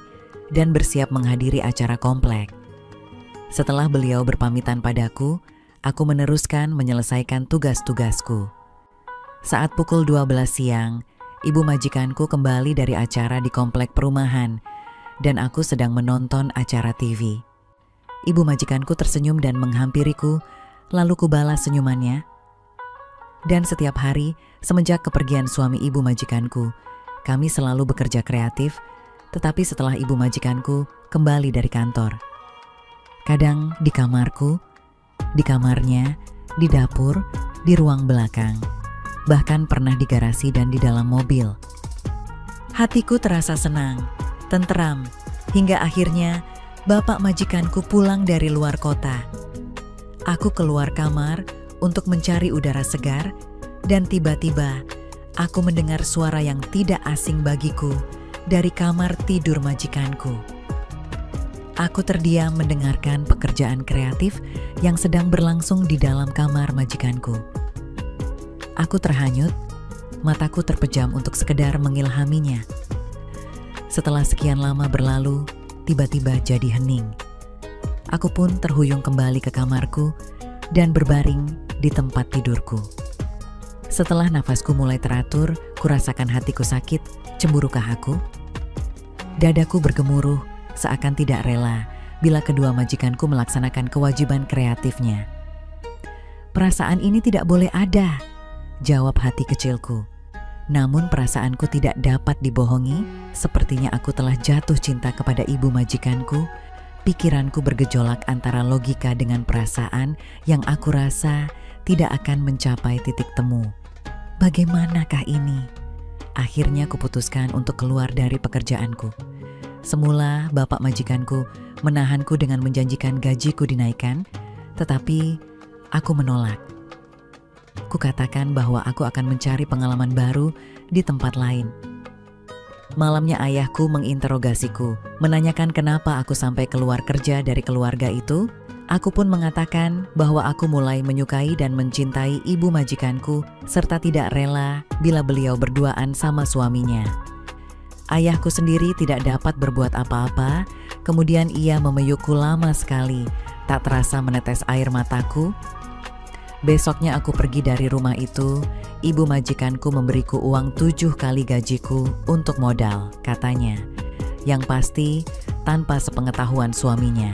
S1: dan bersiap menghadiri acara komplek. Setelah beliau berpamitan padaku, aku meneruskan menyelesaikan tugas-tugasku. Saat pukul 12 siang, ibu majikanku kembali dari acara di komplek perumahan dan aku sedang menonton acara TV. Ibu majikanku tersenyum dan menghampiriku, lalu kubalas senyumannya. Dan setiap hari, semenjak kepergian suami ibu majikanku, kami selalu bekerja kreatif, tetapi setelah ibu majikanku kembali dari kantor. Kadang di kamarku, di kamarnya, di dapur, di ruang belakang, bahkan pernah di garasi dan di dalam mobil. Hatiku terasa senang, tenteram, hingga akhirnya bapak majikanku pulang dari luar kota. Aku keluar kamar untuk mencari udara segar dan tiba-tiba aku mendengar suara yang tidak asing bagiku dari kamar tidur majikanku. Aku terdiam mendengarkan pekerjaan kreatif yang sedang berlangsung di dalam kamar majikanku. Aku terhanyut, mataku terpejam untuk sekedar mengilhaminya. Setelah sekian lama berlalu, tiba-tiba jadi hening. Aku pun terhuyung kembali ke kamarku dan berbaring di tempat tidurku. Setelah nafasku mulai teratur, kurasakan hatiku sakit, cemburukah aku? Dadaku bergemuruh, seakan tidak rela bila kedua majikanku melaksanakan kewajiban kreatifnya. Perasaan ini tidak boleh ada, jawab hati kecilku. Namun perasaanku tidak dapat dibohongi, sepertinya aku telah jatuh cinta kepada ibu majikanku. Pikiranku bergejolak antara logika dengan perasaan yang aku rasa tidak akan mencapai titik temu. Bagaimanakah ini? Akhirnya kuputuskan untuk keluar dari pekerjaanku. Semula bapak majikanku menahanku dengan menjanjikan gajiku dinaikkan, tetapi aku menolak. Kukatakan bahwa aku akan mencari pengalaman baru di tempat lain. Malamnya ayahku menginterogasiku, menanyakan kenapa aku sampai keluar kerja dari keluarga itu. Aku pun mengatakan bahwa aku mulai menyukai dan mencintai ibu majikanku serta tidak rela bila beliau berduaan sama suaminya. Ayahku sendiri tidak dapat berbuat apa-apa, kemudian ia memeyukku lama sekali Tak terasa menetes air mataku. Besoknya aku pergi dari rumah itu, ibu majikanku memberiku uang 7 kali gajiku untuk modal, katanya. Yang pasti, tanpa sepengetahuan suaminya.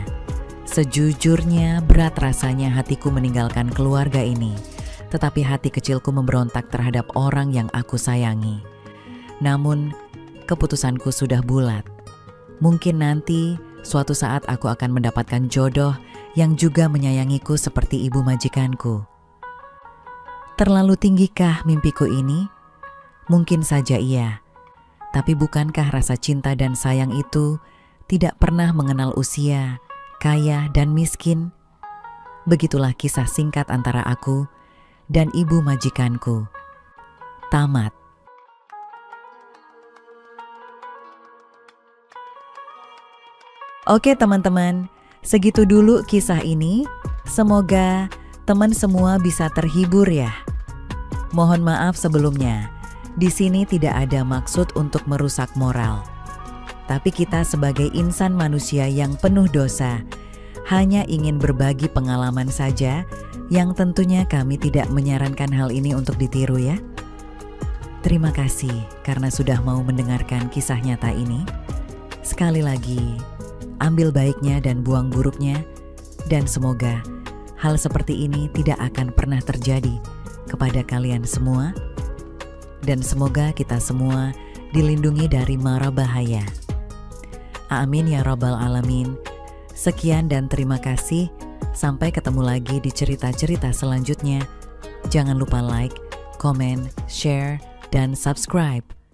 S1: Sejujurnya berat rasanya hatiku meninggalkan keluarga ini, tetapi hati kecilku memberontak terhadap orang yang aku sayangi. Namun, keputusanku sudah bulat. Mungkin nanti, suatu saat aku akan mendapatkan jodoh yang juga menyayangiku seperti ibu majikanku. Terlalu tinggikah mimpiku ini? Mungkin saja iya. Tapi bukankah rasa cinta dan sayang itu tidak pernah mengenal usia, kaya dan miskin? Begitulah kisah singkat antara aku dan ibu majikanku. Tamat. Oke teman-teman, segitu dulu kisah ini. Semoga teman semua bisa terhibur ya. Mohon maaf sebelumnya, di sini tidak ada maksud untuk merusak moral. Tapi kita sebagai insan manusia yang penuh dosa, hanya ingin berbagi pengalaman saja, yang tentunya kami tidak menyarankan hal ini untuk ditiru ya. Terima kasih karena sudah mau mendengarkan kisah nyata ini. Sekali lagi, ambil baiknya dan buang buruknya, dan semoga hal seperti ini tidak akan pernah terjadi kepada kalian semua, dan semoga kita semua dilindungi dari mara bahaya. Amin ya rabbal alamin. Sekian dan terima kasih. Sampai ketemu lagi di cerita-cerita selanjutnya. Jangan lupa like, komen, share, dan subscribe.